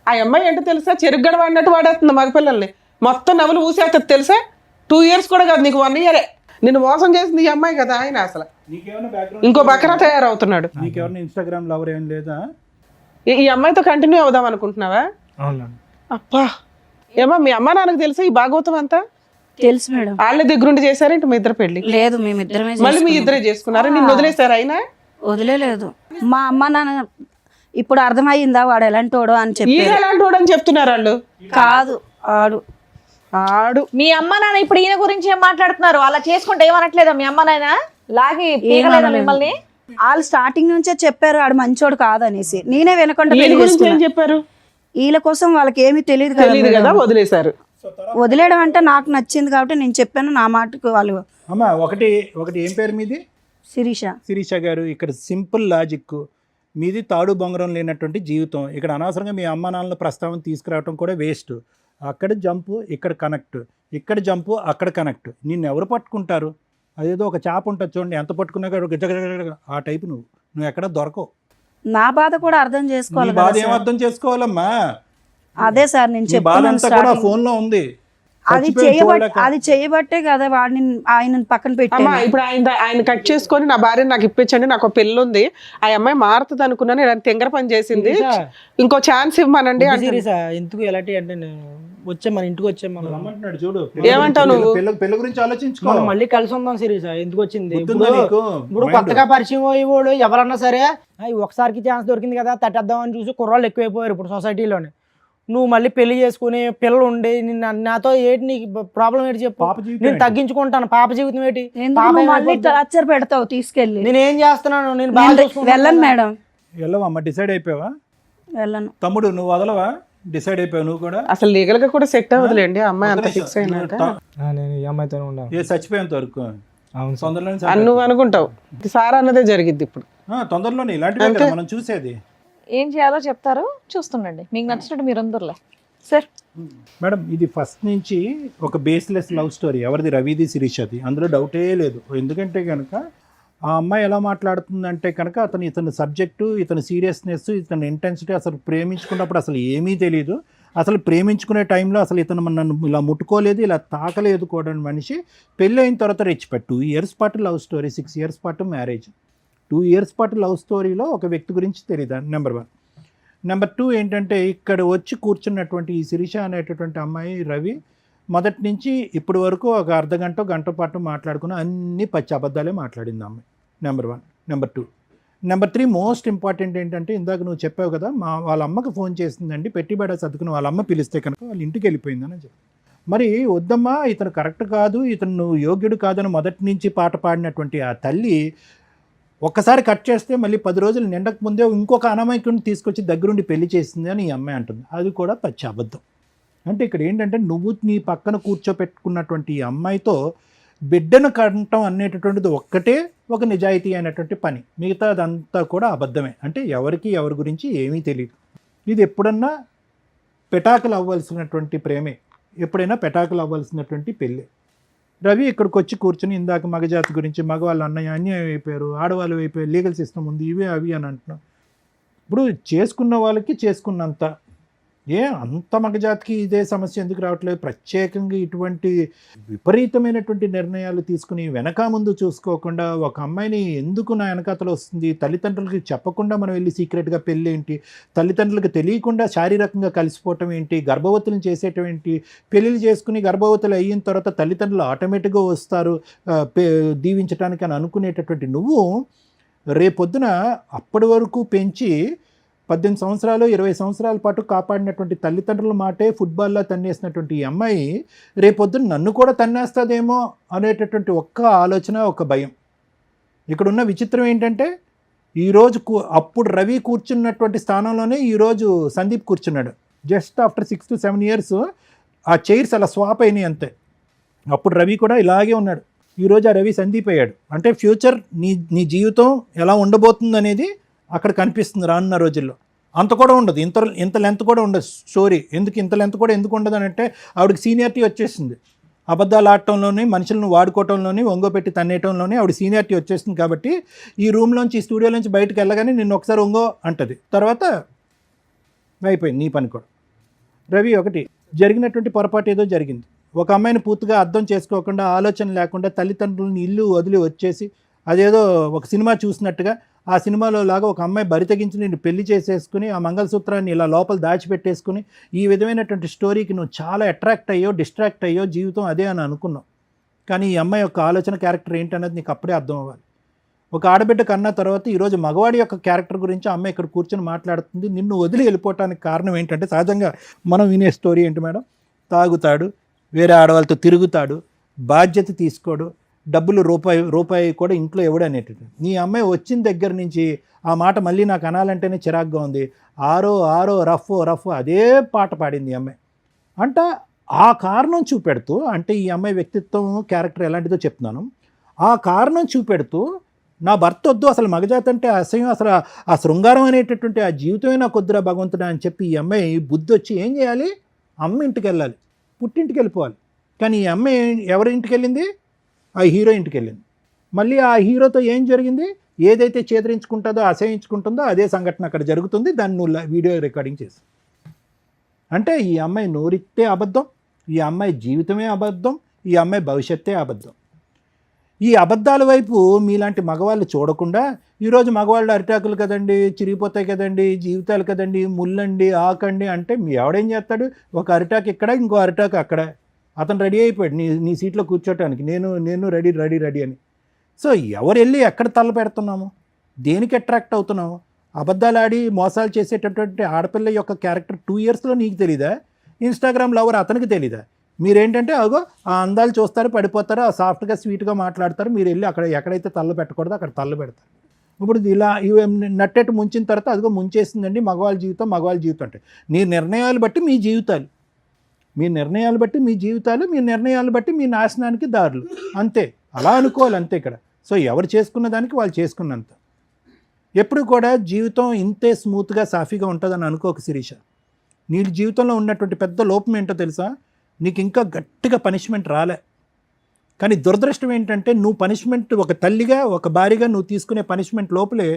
ఆ అమ్మాయి ఏంటో తెలుసా, చెరుగ్గడ వాడినట్టు వాడేస్తుంది మగపిల్లల్ని. మొత్తం నవ్వులు ఊసేస్తుంది తెలుసా? 2 years కూడా కాదు, నీకు 1 year. నిన్ను మోసం చేసింది ఈ అమ్మాయి కదా. ఆయన అసలు నీకేమైనా బ్యాక్గ్రౌండ్? ఇంకో బకరా తయారవుతున్నాడు. నీకెవరైనా ఇన్స్టాగ్రామ్ లవర్ ఏం లేదా? ఈ అమ్మాయితో కంటిన్యూ అవుదాం అనుకుంటున్నావా? అవును. అప్పా, ఏమో మీ అమ్మ నాన్నకు తెలుసా ఈ భాగవతం అంతా? తెలుసు మేడం. వాళ్ళ దగ్గరుండి చేశారేంటి మీ ఇద్దరు పెళ్లి? లేదు, మేమిద్దరమే మళ్ళీ మీ ఇద్దరే చేసుకున్నారు. నిన్ను వదిలేశారు అయినా? వదిలేదు. మా అమ్మ నాన్న ఇప్పుడు అర్థమయ్యిందా వాడు ఎలాంటోడో అని చెప్పి. ఈయన ఎలాంటి వాడు అని చెప్తున్నారు వాళ్ళు. కాదు, ఆడు మీ అమ్మ నాన్న ఇప్పుడు ఈయన గురించి ఏం మాట్లాడుతున్నారు? అలా చేసుకుంటే ఏమనట్లేదా మీ అమ్మ నాయన? లాగి పీకలేదా మిమ్మల్ని? వాళ్ళు స్టార్టింగ్ నుంచే చెప్పారు ఆడు మంచోడు కాదనేసి. నేనే వినకుండా ఈయన పెళ్లి గురించి ఏం చేసుకున్నా. చెప్పారు? వీళ్ళ కోసం వాళ్ళకి ఏమీ తెలియదు తెలియదు కదా, వదిలేశారు. వదిలేయడం అంటే నాకు నచ్చింది కాబట్టి నేను చెప్పాను. నా మాటకు వాళ్ళు అమ్మా ఒకటి ఏం పేరు మీది? శిరీష. శిరీష గారు, ఇక్కడ సింపుల్ లాజిక్. మీది తాడు బొంగరం లేనటువంటి జీవితం. ఇక్కడ అనవసరంగా మీ అమ్మ నాన్నల ప్రస్తావన తీసుకురావడం కూడా వేస్ట్. అక్కడ జంపు, ఇక్కడ కనెక్ట్, ఇక్కడ జంపు, అక్కడ కనెక్ట్. నిన్ను ఎవరు పట్టుకుంటారు? అదేదో ఒక చేప ఉంటుంది చూడండి, ఎంత పట్టుకున్నా కూడా ఆ టైపు. నువ్వు ఎక్కడ దొరకవు. నా బాధ కూడా అర్థం నీ చేసుకోవాలి బాధ కదా ఏం సార్. అర్థం చేసుకోవాలమ్మా? అదే సార్ నేను నీ బాధ చెప్తున్నాను అంతా కూడా starting. ఫోన్ లో ఉంది. అది చేయబట్టే కదా వాడిని ఆయన పక్కన అమ్మా పెట్టాను. ఇప్పుడు ఆయన కట్ చేసుకొని నా భార్యని నాకు ఇప్పించండి, నాకు ఒక పెళ్ళి ఉంది, ఆ అమ్మాయి మారుతుంది అనుకున్నాను, ఇలాంటి తెంగర పని చేసింది, ఇంకో ఛాన్స్ ఇవ్వమనండి అంటే. సీరియసా? ఎందుకు ఎలాంటి అంటే వచ్చే మన ఇంటికి వచ్చే మనం రమ్మంటున్నాడు చూడు. ఏమంటావు నువ్వు? పెళ్ళి గురించి ఆలోచించుకో. మనం మళ్ళీ కలిసి ఉందాం సీరియసా? ఎందుకు వచ్చింది గుర్తుందా నీకు? ఇప్పుడు కొత్తగా పరిచయం అయ్యేవాడు ఎవరన్నా సరే ఒకసారికి ఛాన్స్ దొరికింది కదా తట్టేద్దాం అని చూసి కుర్రాళ్ళు ఎక్కువైపోయారు ఇప్పుడు సొసైటీలోనే. నువ్వు మళ్ళీ పెళ్లి చేసుకుని పిల్లలు ఉండి నాతో ఏంటి నీకు ప్రాబ్లం ఏంటి చెప్పు? పాప జీవితం నేను తగ్గించుకుంటాను. పాప జీవితం ఏంటి? ఎందుకు నువ్వు మళ్ళీ టార్చర్ పెడతావు తీసుకెళ్ళి? నేను ఏం చేస్తున్నాను? నేను బాగా చూసుకుంటున్నాను. వెళ్ళను మేడం, వెళ్ళవమ్మా, డిసైడ్ అయిపోయావా? వెళ్ళను. తమ్ముడు నువ్వు వదలవా? డిసైడ్ అయిపోయావు నువ్వు కూడా? అసలు లీగల్ గా కూడా సెట్ అవ్వదులేండి ఆ అమ్మాయి అంత ఫిక్స్ అయినాక. నేను ఈ అమ్మాయితోనే ఉన్నాను. ఏ చచ్చిపోయేంత వరకు అవును సార్. తొందరలోనే నువ్వు అనుకుంటావు సార్ అన్నదే జరిగిద్ది ఇప్పుడు. తొందరలోనే ఇలాంటివే కదా మనం చూసేది. ఏం చేయాలో చెప్తారు, చూస్తుండండి. మీకు నచ్చినట్టు మీరు అందరులే సార్. మేడం ఇది ఫస్ట్ నుంచి ఒక బేస్లెస్ లవ్ స్టోరీ. ఎవరిది? రవిది, శిరీషది. అందులో డౌటే లేదు. ఎందుకంటే కనుక ఆ అమ్మాయి ఎలా మాట్లాడుతుందంటే కనుక ఇతని సబ్జెక్టు, ఇతని సీరియస్నెస్, ఇతని ఇంటెన్సిటీ, అసలు ప్రేమించుకున్నప్పుడు అసలు ఏమీ తెలియదు. అసలు ప్రేమించుకునే టైంలో అసలు ఇతను నన్ను ఇలా ముట్టుకోలేదు, ఇలా తాకలేదు కూడా మనిషి. పెళ్ళి అయిన తర్వాత రెచ్చిపెట్టు 2 years పాటు లవ్ స్టోరీ, 6 years పాటు మ్యారేజ్. 2 years పాటు లవ్ స్టోరీలో ఒక వ్యక్తి గురించి తెలియదు. నెంబర్ 1. నెంబర్ 2 ఏంటంటే ఇక్కడ వచ్చి కూర్చున్నటువంటి ఈ శిరీష అనేటటువంటి అమ్మాయి రవి మొదటి నుంచి ఇప్పటి వరకు ఒక గంట పాటు మాట్లాడుకుని అన్ని పచ్చి అబద్ధాలే మాట్లాడింది అమ్మాయి. Number 1. Number 2. Number 3 most important ఏంటంటే ఇందాక నువ్వు చెప్పావు కదా, వాళ్ళ అమ్మకి ఫోన్ చేసిందండి, పెట్టిబడ సర్దుకుని వాళ్ళ అమ్మ పిలిస్తే కనుక వాళ్ళ ఇంటికి వెళ్ళిపోయిందని చెప్పి. మరి వద్దమ్మా, ఇతను కరెక్ట్ కాదు, ఇతను నువ్వు యోగ్యుడు కాదని మొదటి నుంచి పాట పాడినటువంటి ఆ తల్లి ఒక్కసారి కట్ చేస్తే మళ్ళీ 10 రోజులు నిండక ముందే ఇంకొక అనామకుడిని తీసుకొచ్చి దగ్గరుండి పెళ్లి చేసింది అని ఈ అమ్మాయి అంటుంది. అది కూడా పచ్చి అబద్ధం. అంటే ఇక్కడ ఏంటంటే నువ్వు నీ పక్కన కూర్చోపెట్టుకున్నటువంటి ఈ అమ్మాయితో బిడ్డను కంటం అనేటటువంటిది ఒక్కటే ఒక నిజాయితీ అయినటువంటి పని. మిగతా అదంతా కూడా అబద్ధమే. అంటే ఎవరికి ఎవరి గురించి ఏమీ తెలియదు. ఇది ఎప్పుడన్నా పెటాకులు అవ్వాల్సినటువంటి ప్రేమే, ఎప్పుడైనా పెటాకులు అవ్వాల్సినటువంటి పెళ్ళి. రవి ఇక్కడికి వచ్చి కూర్చొని ఇందాక మగజాతి గురించి, మగవాళ్ళు అన్నయ్య అన్యాయం అయిపోయారు, ఆడవాళ్ళు అయిపోయారు, లీగల్ సిస్టమ్ ఉంది, ఇవే అవి అని అంటున్నాం. ఇప్పుడు చేసుకున్న వాళ్ళకి చేసుకున్నంత, అంత మగజాతికి ఇదే సమస్య ఎందుకు రావట్లేదు? ప్రత్యేకంగా ఇటువంటి విపరీతమైనటువంటి నిర్ణయాలు తీసుకుని వెనక ముందు చూసుకోకుండా ఒక అమ్మాయిని ఎందుకు నా వెనకాతలు వస్తుంది, తల్లిదండ్రులకి చెప్పకుండా మనం వెళ్ళి సీక్రెట్గా పెళ్ళి ఏంటి, తల్లిదండ్రులకు తెలియకుండా శారీరకంగా కలిసిపోవటం ఏంటి, గర్భవతులను చేసేయటం ఏంటి, పెళ్ళిళ్ళు చేసుకుని గర్భవతులు అయిన తర్వాత తల్లిదండ్రులు ఆటోమేటిక్గా వస్తారు దీవించడానికి అని అనుకునేటటువంటి నువ్వు రేపొద్దున అప్పటి వరకు పెంచి 18 సంవత్సరాలు 20 సంవత్సరాల పాటు కాపాడినటువంటి తల్లిదండ్రుల మాటే ఫుట్బాల్లో తన్నేసినటువంటి ఈ అమ్మాయి రేపొద్దున నన్ను కూడా తన్నేస్తుందేమో అనేటటువంటి ఒక్క ఆలోచన, ఒక భయం. ఇక్కడున్న విచిత్రం ఏంటంటే ఈరోజు అప్పుడు రవి కూర్చున్నటువంటి స్థానంలోనే ఈరోజు సందీప్ కూర్చున్నాడు. జస్ట్ ఆఫ్టర్ 6 to 7 years ఆ చైర్స్ అలా స్వాప్ అయినాయి అంతే. అప్పుడు రవి కూడా ఇలాగే ఉన్నాడు, ఈరోజు ఆ రవి సందీప్ అయ్యాడు. అంటే ఫ్యూచర్ నీ జీవితం ఎలా ఉండబోతుంది అనేది అక్కడ కనిపిస్తుంది రానున్న రోజుల్లో. అంత కూడా ఉండదు, ఇంత లెంత్ కూడా ఉండదు స్టోరీ. ఇంత లెంత్ కూడా ఎందుకు ఉండదు అని అంటే ఆవిడకి సీనియారిటీ వచ్చేసింది. అబద్ధాలు ఆడటంలోని, మనుషులను వాడుకోవటంలోని, ఒంగోపెట్టి తన్నేయటంలోని ఆవిడ సీనియారిటీ వచ్చేసింది. కాబట్టి ఈ రూమ్లోంచి, ఈ స్టూడియోలోంచి బయటకు వెళ్ళగానే నిన్ను ఒకసారి ఒంగో అంటది, తర్వాత అయిపోయింది నీ పని కూడా. రవి ఒకటి జరిగినటువంటి పొరపాటు ఏదో జరిగింది. ఒక అమ్మాయిని పూర్తిగా అర్థం చేసుకోకుండా, ఆలోచన లేకుండా తల్లిదండ్రులని ఇల్లు వదిలి వచ్చేసి అదేదో ఒక సినిమా చూసినట్టుగా ఆ సినిమాలో లాగా ఒక అమ్మాయి బరి తెగించి నేను పెళ్లి చేసేసుకుని ఆ మంగళసూత్రాన్ని ఇలా లోపల దాచిపెట్టేసుకుని ఈ విధమైనటువంటి స్టోరీకి నువ్వు చాలా అట్రాక్ట్ అయ్యో, డిస్ట్రాక్ట్ అయ్యో, జీవితం అదే అని అనుకున్నావు. కానీ ఈ అమ్మాయి యొక్క ఆలోచన క్యారెక్టర్ ఏంటన్నది నీకు అప్పుడే అర్థం అవ్వాలి. ఒక ఆడబిడ్డ కన్నా తర్వాత ఈరోజు మగవాడి యొక్క క్యారెక్టర్ గురించి అమ్మాయి ఇక్కడ కూర్చొని మాట్లాడుతుంది. నిన్ను వదిలి వెళ్ళిపోవటానికి కారణం ఏంటంటే సహజంగా మనం వినే స్టోరీ ఏంటి మేడం, తాగుతాడు, వేరే ఆడవాళ్ళతో తిరుగుతాడు, బాధ్యత తీసుకోడు, డబ్బులు రూపాయి కూడా ఇంట్లో ఇవ్వడు అనేటట్టు. నీ అమ్మాయి వచ్చిన దగ్గర నుంచి ఆ మాట మళ్ళీ నాకు అనాలంటేనే చిరాగ్గా ఉంది. ఆరో రఫ్ అదే పాట పాడింది ఈ అమ్మాయి. అంటే ఆ కారణం చూపెడుతూ, అంటే ఈ అమ్మాయి వ్యక్తిత్వం క్యారెక్టర్ ఎలాంటిదో చెప్తున్నాను, ఆ కారణం చూపెడుతూ నా భర్త వద్దు, అసలు మగజాతి అంటే అసహ్యం, అసలు ఆ శృంగారం అనేటటువంటి ఆ జీవితమే నాకు వద్దురా భగవంతుడా అని చెప్పి ఈ అమ్మాయి బుద్ధి వచ్చి ఏం చేయాలి, అమ్మ ఇంటికి వెళ్ళాలి, పుట్టింటికి వెళ్ళిపోవాలి. కానీ ఈ అమ్మాయి ఎవరి ఇంటికి వెళ్ళింది, ఆ హీరో ఇంటికి వెళ్ళింది. మళ్ళీ ఆ హీరోతో ఏం జరిగింది, ఏదైతే చేదరించుకుంటుందో, అసహించుకుంటుందో అదే సంఘటన అక్కడ జరుగుతుంది. దాన్ని నువ్వు వీడియో రికార్డింగ్ చేసి, అంటే ఈ అమ్మాయి నోరితే అబద్ధం, ఈ అమ్మాయి జీవితమే అబద్ధం, ఈ అమ్మాయి భవిష్యత్తే అబద్ధం. ఈ అబద్ధాల వైపు మీలాంటి మగవాళ్ళు చూడకుండా ఈరోజు మగవాళ్ళు అరిటాకులు కదండి, చిరిగిపోతాయి కదండి, జీవితాలు కదండి, ముల్లండి, ఆకండి అంటే మీ ఎవడేం చేస్తాడు, ఒక అరిటాకు ఇక్కడ, ఇంకో అరిటాకు అక్కడ, అతను రెడీ అయిపోయాడు నీ సీట్లో కూర్చోటానికి, నేను రెడీ అని. సో ఎవరు వెళ్ళి ఎక్కడ తల్ల పెడుతున్నాము, దేనికి అట్రాక్ట్ అవుతున్నాము? అబద్ధాలు ఆడి మోసాలు చేసేటటువంటి ఆడపిల్ల యొక్క క్యారెక్టర్ 2 yearsలో నీకు తెలీదా? ఇన్స్టాగ్రామ్ లవర్ అతనికి తెలీదా? మీరేంటంటే అగో ఆ అందాలు చూస్తారు, పడిపోతారు, ఆ సాఫ్ట్గా స్వీట్గా మాట్లాడతారు, మీరు వెళ్ళి అక్కడ ఎక్కడైతే తల్ల పెట్టకూడదో అక్కడ తల్ల పెడతారు. ఇప్పుడు ఇలా నట్టెట్టు ముంచిన తర్వాత అదిగో ముంచేసిందండి మగవాళ్ళ జీవితం అంటే నీ నిర్ణయాలు బట్టి మీ జీవితాలు, మీ నిర్ణయాలు బట్టి మీ జీవితాలు, మీ నిర్ణయాలు బట్టి మీ నాశనానికి దారులు, అంతే. అలా అనుకోవాలి అంతే ఇక్కడ. సో ఎవరు చేసుకున్న దానికి వాళ్ళు చేసుకున్నంత. ఎప్పుడు కూడా జీవితం ఇంతే స్మూత్గా సాఫీగా ఉంటుందని అనుకోక శిరీష. నీ జీవితంలో ఉన్నటువంటి పెద్ద లోపం ఏంటో తెలుసా, నీకు ఇంకా గట్టిగా పనిష్మెంట్ రాలే. కానీ దురదృష్టం ఏంటంటే నువ్వు పనిష్మెంట్, ఒక తల్లిగా ఒక భార్యగా నువ్వు తీసుకునే పనిష్మెంట్ లోపలే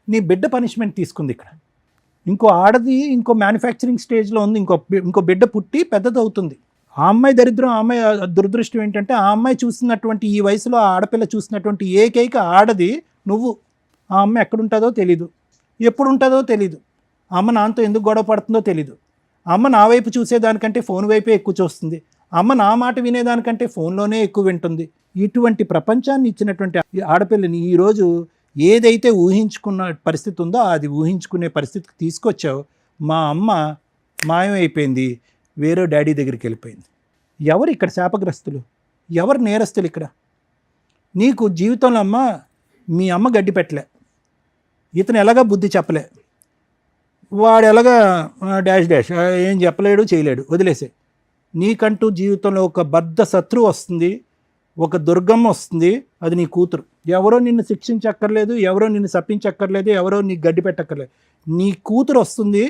నీ బిడ్డ పనిష్మెంట్ తీసుకుంది ఇక్కడ. ఇంకో ఆడది ఇంకో మ్యానుఫ్యాక్చరింగ్ స్టేజ్లో ఉంది, ఇంకో బిడ్డ పుట్టి పెద్దది అవుతుంది. ఆ అమ్మాయి దరిద్రం, ఆ అమ్మాయి దురదృష్టం ఏంటంటే ఆ అమ్మాయి చూసినటువంటి ఈ వయసులో ఆ ఆడపిల్ల చూసినటువంటి ఏకైక ఆడది నువ్వు. ఆ అమ్మాయి ఎక్కడుంటుందో తెలీదు, ఎప్పుడు ఉంటుందో తెలీదు, ఆ అమ్మ నాన్నతో ఎందుకు గొడవ పడుతుందో తెలీదు, అమ్మ నా వైపు చూసేదానికంటే ఫోన్ వైపే ఎక్కువ చూస్తుంది, అమ్మ నా మాట వినేదానికంటే ఫోన్లోనే ఎక్కువ వింటుంది. ఇటువంటి ప్రపంచాన్ని ఇచ్చినటువంటి ఆడపిల్లని ఈరోజు ఏదైతే ఊహించుకున్న పరిస్థితి ఉందో అది ఊహించుకునే పరిస్థితికి తీసుకొచ్చావు. మా అమ్మ మాయమైపోయింది, వేరే డాడీ దగ్గరికి వెళ్ళిపోయింది. ఎవరు ఇక్కడ శాపగ్రస్తులు, ఎవరు నేరస్తులు ఇక్కడ? నీకు జీవితంలో అమ్మ, మీ అమ్మ గడ్డి పెట్టలే, ఇతను ఎలాగా బుద్ధి చెప్పలే, వాడు ఎలాగా డాష్ ఏం చెప్పలేడు చేయలేడు, వదిలేసే. నీకంటూ జీవితంలో ఒక బద్ధ శత్రువు వస్తుంది, ఒక దుర్గమ్మ వస్తుంది, అది నీ కూతురు. ఎవరో నిన్ను శిక్షించక్కర్లేదు, ఎవరో నిన్ను శపించక్కర్లేదు, ఎవరో నీకు గడ్డి పెట్టక్కర్లేదు. నీ కూతురు వస్తుంది,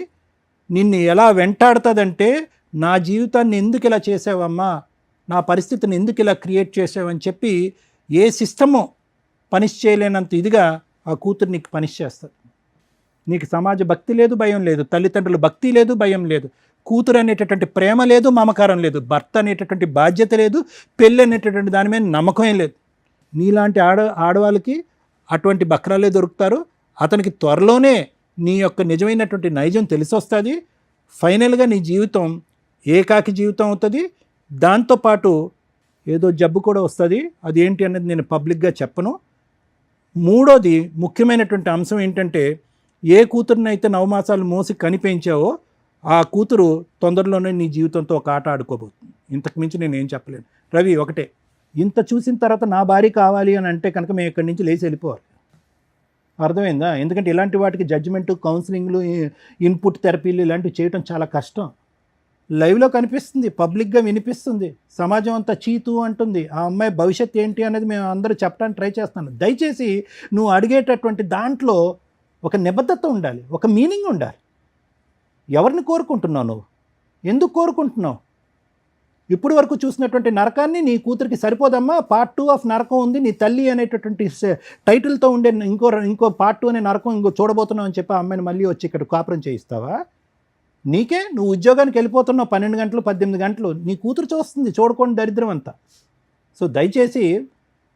నిన్ను ఎలా వెంటాడుతుందంటే నా జీవితాన్ని ఎందుకు ఇలా చేసావమ్మా, నా పరిస్థితిని ఎందుకు ఇలా క్రియేట్ చేసావని చెప్పి ఏ సిస్టము పనిష్ చేయలేనంత ఇదిగా ఆ కూతురు నీకు పనిష్ చేస్తుంది. నీకు సమాజ భక్తి లేదు, భయం లేదు, తల్లిదండ్రుల భక్తి లేదు, భయం లేదు, కూతురు అనేటటువంటి ప్రేమ లేదు, మమకారం లేదు, భర్త అనేటటువంటి బాధ్యత లేదు, పెళ్ళి అనేటటువంటి దాని మీద నమ్మకం లేదు. నీలాంటి ఆడవాళ్ళకి అటువంటి బక్రాలే దొరుకుతారు. అతనికి త్వరలోనే నీ యొక్క నిజమైనటువంటి నైజం తెలిసొస్తుంది. ఫైనల్గా నీ జీవితం ఏకాకి జీవితం అవుతుంది. దాంతోపాటు ఏదో జబ్బు కూడా వస్తుంది. అది ఏంటి అనేది నేను పబ్లిక్గా చెప్పను. మూడోది ముఖ్యమైనటువంటి అంశం ఏంటంటే, ఏ కూతురునైతే 9 మాసాలు మోసి కనిపించావో ఆ కూతురు తొందరలోనే నీ జీవితంతో ఒక ఆట ఆడుకోబోతుంది. ఇంతకు మించి నేను ఏం చెప్పలేను. రవి, ఒకటే, ఇంత చూసిన తర్వాత నా భార్య కావాలి అని అంటే కనుక మేము ఇక్కడి నుంచి లేచి వెళ్ళిపోవాలి. అర్థమైందా? ఎందుకంటే ఇలాంటి వాటికి జడ్జిమెంటు, కౌన్సిలింగ్లు, ఇన్పుట్ థెరపీలు ఇలాంటివి చేయడం చాలా కష్టం. లైవ్లో కనిపిస్తుంది, పబ్లిక్గా వినిపిస్తుంది, సమాజం అంతా చీతు అంటుంది. ఆ అమ్మాయి భవిష్యత్తు ఏంటి అనేది మేము అందరూ చెప్పడానికి ట్రై చేస్తున్నాను. దయచేసి నువ్వు అడిగేటటువంటి దాంట్లో ఒక నిబద్ధత ఉండాలి, ఒక మీనింగ్ ఉండాలి. ఎవరిని కోరుకుంటున్నావు నువ్వు? ఎందుకు కోరుకుంటున్నావు? ఇప్పుడు వరకు చూసినటువంటి నరకాన్ని నీ కూతురికి సరిపోదమ్మా. పార్ట్ 2 ఆఫ్ నరకం ఉంది, నీ తల్లి అనేటటువంటి టైటిల్తో ఉండే ఇంకో పార్ట్ 2 అనే నరకం ఇంకో చూడబోతున్నావు అని చెప్పి ఆ అమ్మాయిని మళ్ళీ వచ్చి ఇక్కడ కాపురం చేయిస్తావా? నీకే, నువ్వు ఉద్యోగానికి వెళ్ళిపోతున్నావు 12 గంటలు 18 గంటలు, నీ కూతురు చూస్తుంది, చూడకుండా దరిద్రం అంతా. సో దయచేసి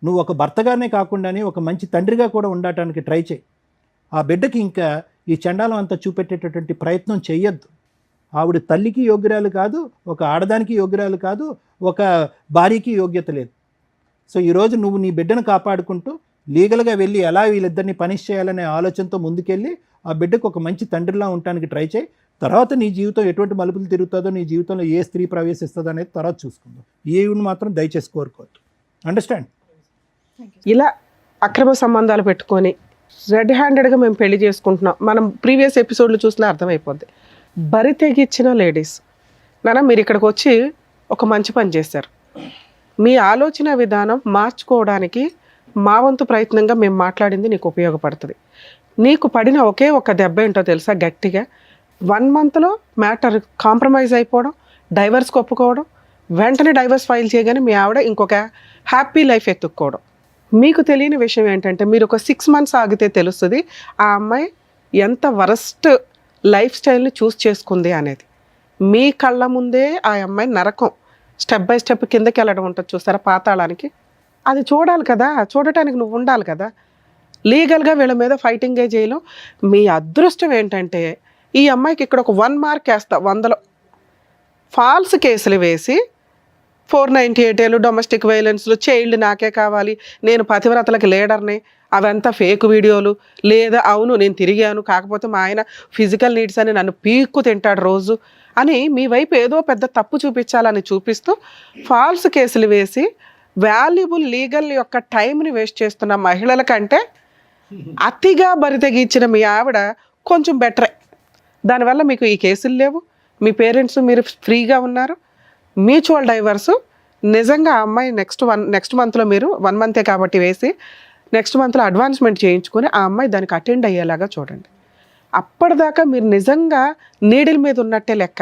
నువ్వు ఒక భర్తగానే కాకుండానే ఒక మంచి తండ్రిగా కూడా ఉండటానికి ట్రై చేయి. ఆ బిడ్డకి ఇంకా ఈ చండాలం అంతా చూపెట్టేటటువంటి ప్రయత్నం చెయ్యొద్దు. ఆవిడ తల్లికి యోగ్యురాలు కాదు, ఒక ఆడదానికి యోగ్యురాలు కాదు, ఒక భార్యకి యోగ్యత లేదు. సో ఈరోజు నువ్వు నీ బిడ్డను కాపాడుకుంటూ లీగల్గా వెళ్ళి ఎలా వీళ్ళిద్దరిని పనిష్ చేయాలనే ఆలోచనతో ముందుకెళ్ళి ఆ బిడ్డకు ఒక మంచి తండ్రిలా ఉండటానికి ట్రై చేయి. తర్వాత నీ జీవితం ఎటువంటి మలుపులు తిరుగుతుందో, నీ జీవితంలో ఏ స్త్రీ ప్రవేశిస్తుందో అనేది తర్వాత చూసుకుందాం. ఈవిని మాత్రం దయచేసి కోరుకోవద్దు. అండర్స్టాండ్? ఇలా అక్రమ సంబంధాలు పెట్టుకొని రెడ్ హ్యాండెడ్గా మేము పెళ్లి చేసుకుంటున్నాం, మనం ప్రీవియస్ ఎపిసోడ్లు చూసినా అర్థమైపోద్ది. బరి తెగించిన లేడీస్ నాన్న, మీరు ఇక్కడికి వచ్చి ఒక మంచి పని చేశారు. మీ ఆలోచన విధానం మార్చుకోవడానికి మా వంతు ప్రయత్నంగా మేము మాట్లాడింది నీకు ఉపయోగపడుతుంది. నీకు పడిన ఒకే ఒక దెబ్బ ఏంటో తెలుసా? గట్టిగా 1 మంత్లో మ్యాటర్ కాంప్రమైజ్ అయిపోవడం, డైవర్స్కి ఒప్పుకోవడం, వెంటనే డైవర్స్ ఫైల్ చేయగానే మీ ఆవిడ ఇంకొక హ్యాపీ లైఫ్ ఎత్తుక్కోవడం. మీకు తెలియని విషయం ఏంటంటే, మీరు ఒక 6 మంత్స్ ఆగితే తెలుస్తుంది ఆ అమ్మాయి ఎంత వరస్ట్ లైఫ్ స్టైల్ని చూస్ చేసుకుంది అనేది. మీ కళ్ళ ముందే ఆ అమ్మాయి నరకం స్టెప్ బై స్టెప్ కిందకి వెళ్ళడం ఉంటుంది చూసారా, పాతాళానికి. అది చూడాలి కదా, చూడటానికి నువ్వు ఉండాలి కదా. లీగల్గా వీళ్ళ మీద ఫైటింగే చేయలేం. మీ అదృష్టం ఏంటంటే ఈ అమ్మాయికి ఇక్కడ ఒక 1 మార్క్ వేస్తా 100లో ఫాల్స్ కేసులు వేసి 498 డొమెస్టిక్ వైలెన్స్లు, చైల్డ్ నాకే కావాలి, నేను పతివ్రతలకు లీడర్ని, అవంతా ఫేక్ వీడియోలు, లేదా అవును నేను తిరిగాను కాకపోతే మా ఆయన ఫిజికల్ నీడ్స్ అని నన్ను పీక్కు తింటాడు రోజు అని మీ వైపు ఏదో పెద్ద తప్పు చూపించాలని చూపిస్తూ ఫాల్స్ కేసులు వేసి వాల్యుబుల్ లీగల్ యొక్క టైంని వేస్ట్ చేస్తున్న మహిళల కంటే అతిగా బరితెగించిన మీ ఆవిడ కొంచెం బెటరే. దానివల్ల మీకు ఈ కేసులు లేవు, మీ మీరు ఫ్రీగా ఉన్నారు. మ్యూచువల్ డైవర్సు నిజంగా ఆ అమ్మాయి నెక్స్ట్ మంత్లో మీరు 1 మంతే కాబట్టి వేసి నెక్స్ట్ మంత్లో అడ్వాన్స్మెంట్ చేయించుకొని ఆ అమ్మాయి దానికి అటెండ్ అయ్యేలాగా చూడండి. అప్పటిదాకా మీరు నిజంగా నీడిల్ మీద ఉన్నట్టే లెక్క.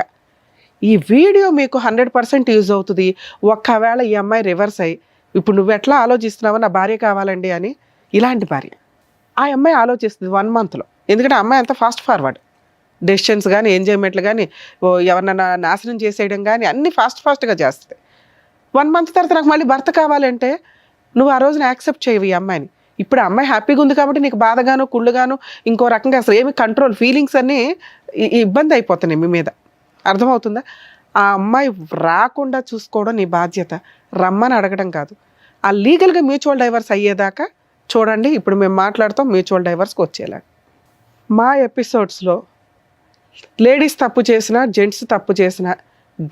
ఈ వీడియో మీకు 100% యూజ్ అవుతుంది. ఒక్కవేళ ఈ అమ్మాయి రివర్స్ అయ్యి ఇప్పుడు నువ్వు ఎట్లా ఆలోచిస్తున్నావో నా భార్య కావాలండి అని, ఇలాంటి భార్య ఆ అమ్మాయి ఆలోచిస్తుంది 1 మంత్లో. ఎందుకంటే ఆ అమ్మాయి అంత ఫాస్ట్ ఫార్వర్డ్, డెసిషన్స్ కానీ ఎంజాయ్మెంట్లు కానీ ఎవరినైనా నాశనం చేసేయడం కానీ అన్నీ ఫాస్ట్గా చేస్తుంది. 1 మంత్ తర్వాత నాకు మళ్ళీ భర్త కావాలంటే నువ్వు ఆ రోజున యాక్సెప్ట్ చేయవు ఈ అమ్మాయిని. ఇప్పుడు ఆ అమ్మాయి హ్యాపీగా ఉంది కాబట్టి నీకు బాధగాను కుళ్ళుగాను ఇంకో రకంగా అసలు ఏమి కంట్రోల్ ఫీలింగ్స్ అన్నీ ఇబ్బంది అయిపోతున్నాయి మీ మీద. అర్థమవుతుందా? ఆ అమ్మాయి రాకుండా చూసుకోవడం నీ బాధ్యత, రమ్మని అడగడం కాదు. ఆ లీగల్గా మ్యూచువల్ డైవర్స్ అయ్యేదాకా చూడండి. ఇప్పుడు మేము మాట్లాడతాం మ్యూచువల్ డైవర్స్కి వచ్చేలా. మా ఎపిసోడ్స్లో లేడీస్ తప్పు చేసినా జెంట్స్ తప్పు చేసినా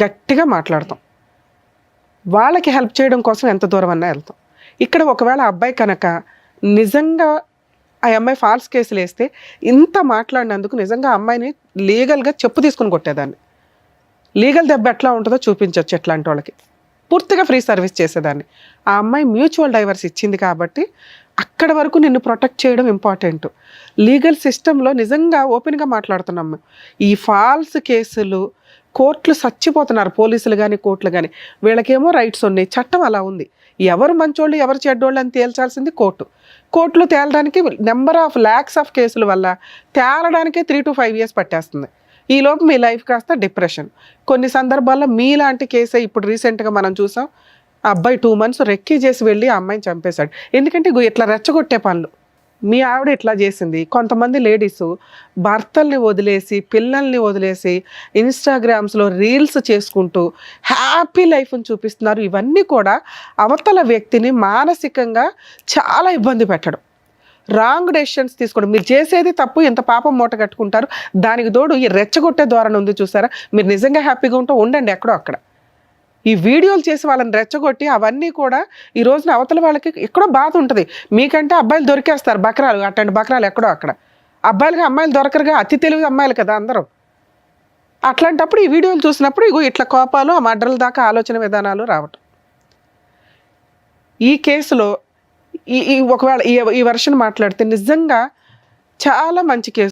గట్టిగా మాట్లాడతాం. వాళ్ళకి హెల్ప్ చేయడం కోసం ఎంత దూరం అన్నా వెళ్తాం. ఇక్కడ ఒకవేళ అబ్బాయి కనుక నిజంగా ఆ అమ్మాయి ఫాల్స్ కేసులు వేస్తే ఇంత మాట్లాడినందుకు నిజంగా అమ్మాయిని లీగల్గా చెప్పు తీసుకుని కొట్టేదాన్ని. లీగల్ దెబ్బ ఎట్లా ఉంటుందో చూపించవచ్చు ఎట్లాంటి వాళ్ళకి. పూర్తిగా ఫ్రీ సర్వీస్ చేసేదాన్ని. ఆ అమ్మాయి మ్యూచువల్ డైవర్స్ ఇచ్చింది కాబట్టి అక్కడ వరకు నిన్ను ప్రొటెక్ట్ చేయడం ఇంపార్టెంట్. లీగల్ సిస్టంలో నిజంగా ఓపెన్గా మాట్లాడుతున్నాం మేము. ఈ ఫాల్స్ కేసులు కోర్టులు చచ్చిపోతున్నారు, పోలీసులు కానీ కోర్టులు కానీ. వీళ్ళకేమో రైట్స్ ఉన్నాయి, చట్టం అలా ఉంది. ఎవరు మంచోళ్ళు ఎవరు చెడ్డోళ్ళు అని తేల్చాల్సింది కోర్టులు తేలడానికి నెంబర్ ఆఫ్ ల్యాక్స్ ఆఫ్ కేసుల వల్ల తేలడానికే 3 to 5 years పట్టేస్తుంది. ఈ లోపు మీ లైఫ్ కాస్త డిప్రెషన్. కొన్ని సందర్భాల్లో మీలాంటి కేసే ఇప్పుడు రీసెంట్గా మనం చూసాం. ఆ అబ్బాయి 2 months రెక్కీ చేసి వెళ్ళి ఆ అమ్మాయిని చంపేశాడు. ఎందుకంటే ఇగో ఇట్లా రెచ్చగొట్టే పనులు మీ ఆవిడ ఇట్లా చేసింది. కొంతమంది లేడీస్ భర్తల్ని వదిలేసి పిల్లల్ని వదిలేసి ఇన్స్టాగ్రామ్స్లో రీల్స్ చేసుకుంటూ హ్యాపీ లైఫ్ని చూపిస్తున్నారు. ఇవన్నీ కూడా అవతల వ్యక్తిని మానసికంగా చాలా ఇబ్బంది పెట్టడం, రాంగ్ డెసిషన్స్ తీసుకోవడం. మీరు చేసేది తప్పు, ఇంత పాపం మూట కట్టుకుంటారు. దానికి తోడు ఈ రెచ్చగొట్టే ధోరణి ఉంది చూసారా. మీరు నిజంగా హ్యాపీగా ఉంటూ ఉండండి ఎక్కడో అక్కడ. ఈ వీడియోలు చేసి వాళ్ళని రెచ్చగొట్టి అవన్నీ కూడా ఈ రోజున అవతల వాళ్ళకి ఎక్కడో బాధ ఉంటుంది. మీకంటే అబ్బాయిలు దొరికేస్తారు బకరాలు, అట్లాంటి బకరాలు ఎక్కడో అక్కడ. అబ్బాయిలకి అమ్మాయిలు దొరకరుగా, అతి తెలివి అమ్మాయిలు కదా అందరూ. అట్లాంటప్పుడు ఈ వీడియోలు చూసినప్పుడు ఇగో ఇట్లా కోపాలు, ఆ మర్డర్ల దాకా ఆలోచన విధానాలు రావటం. ఈ కేసులో ఒకవేళ ఈ వర్షన్ మాట్లాడితే నిజంగా చాలా మంచి కేసు.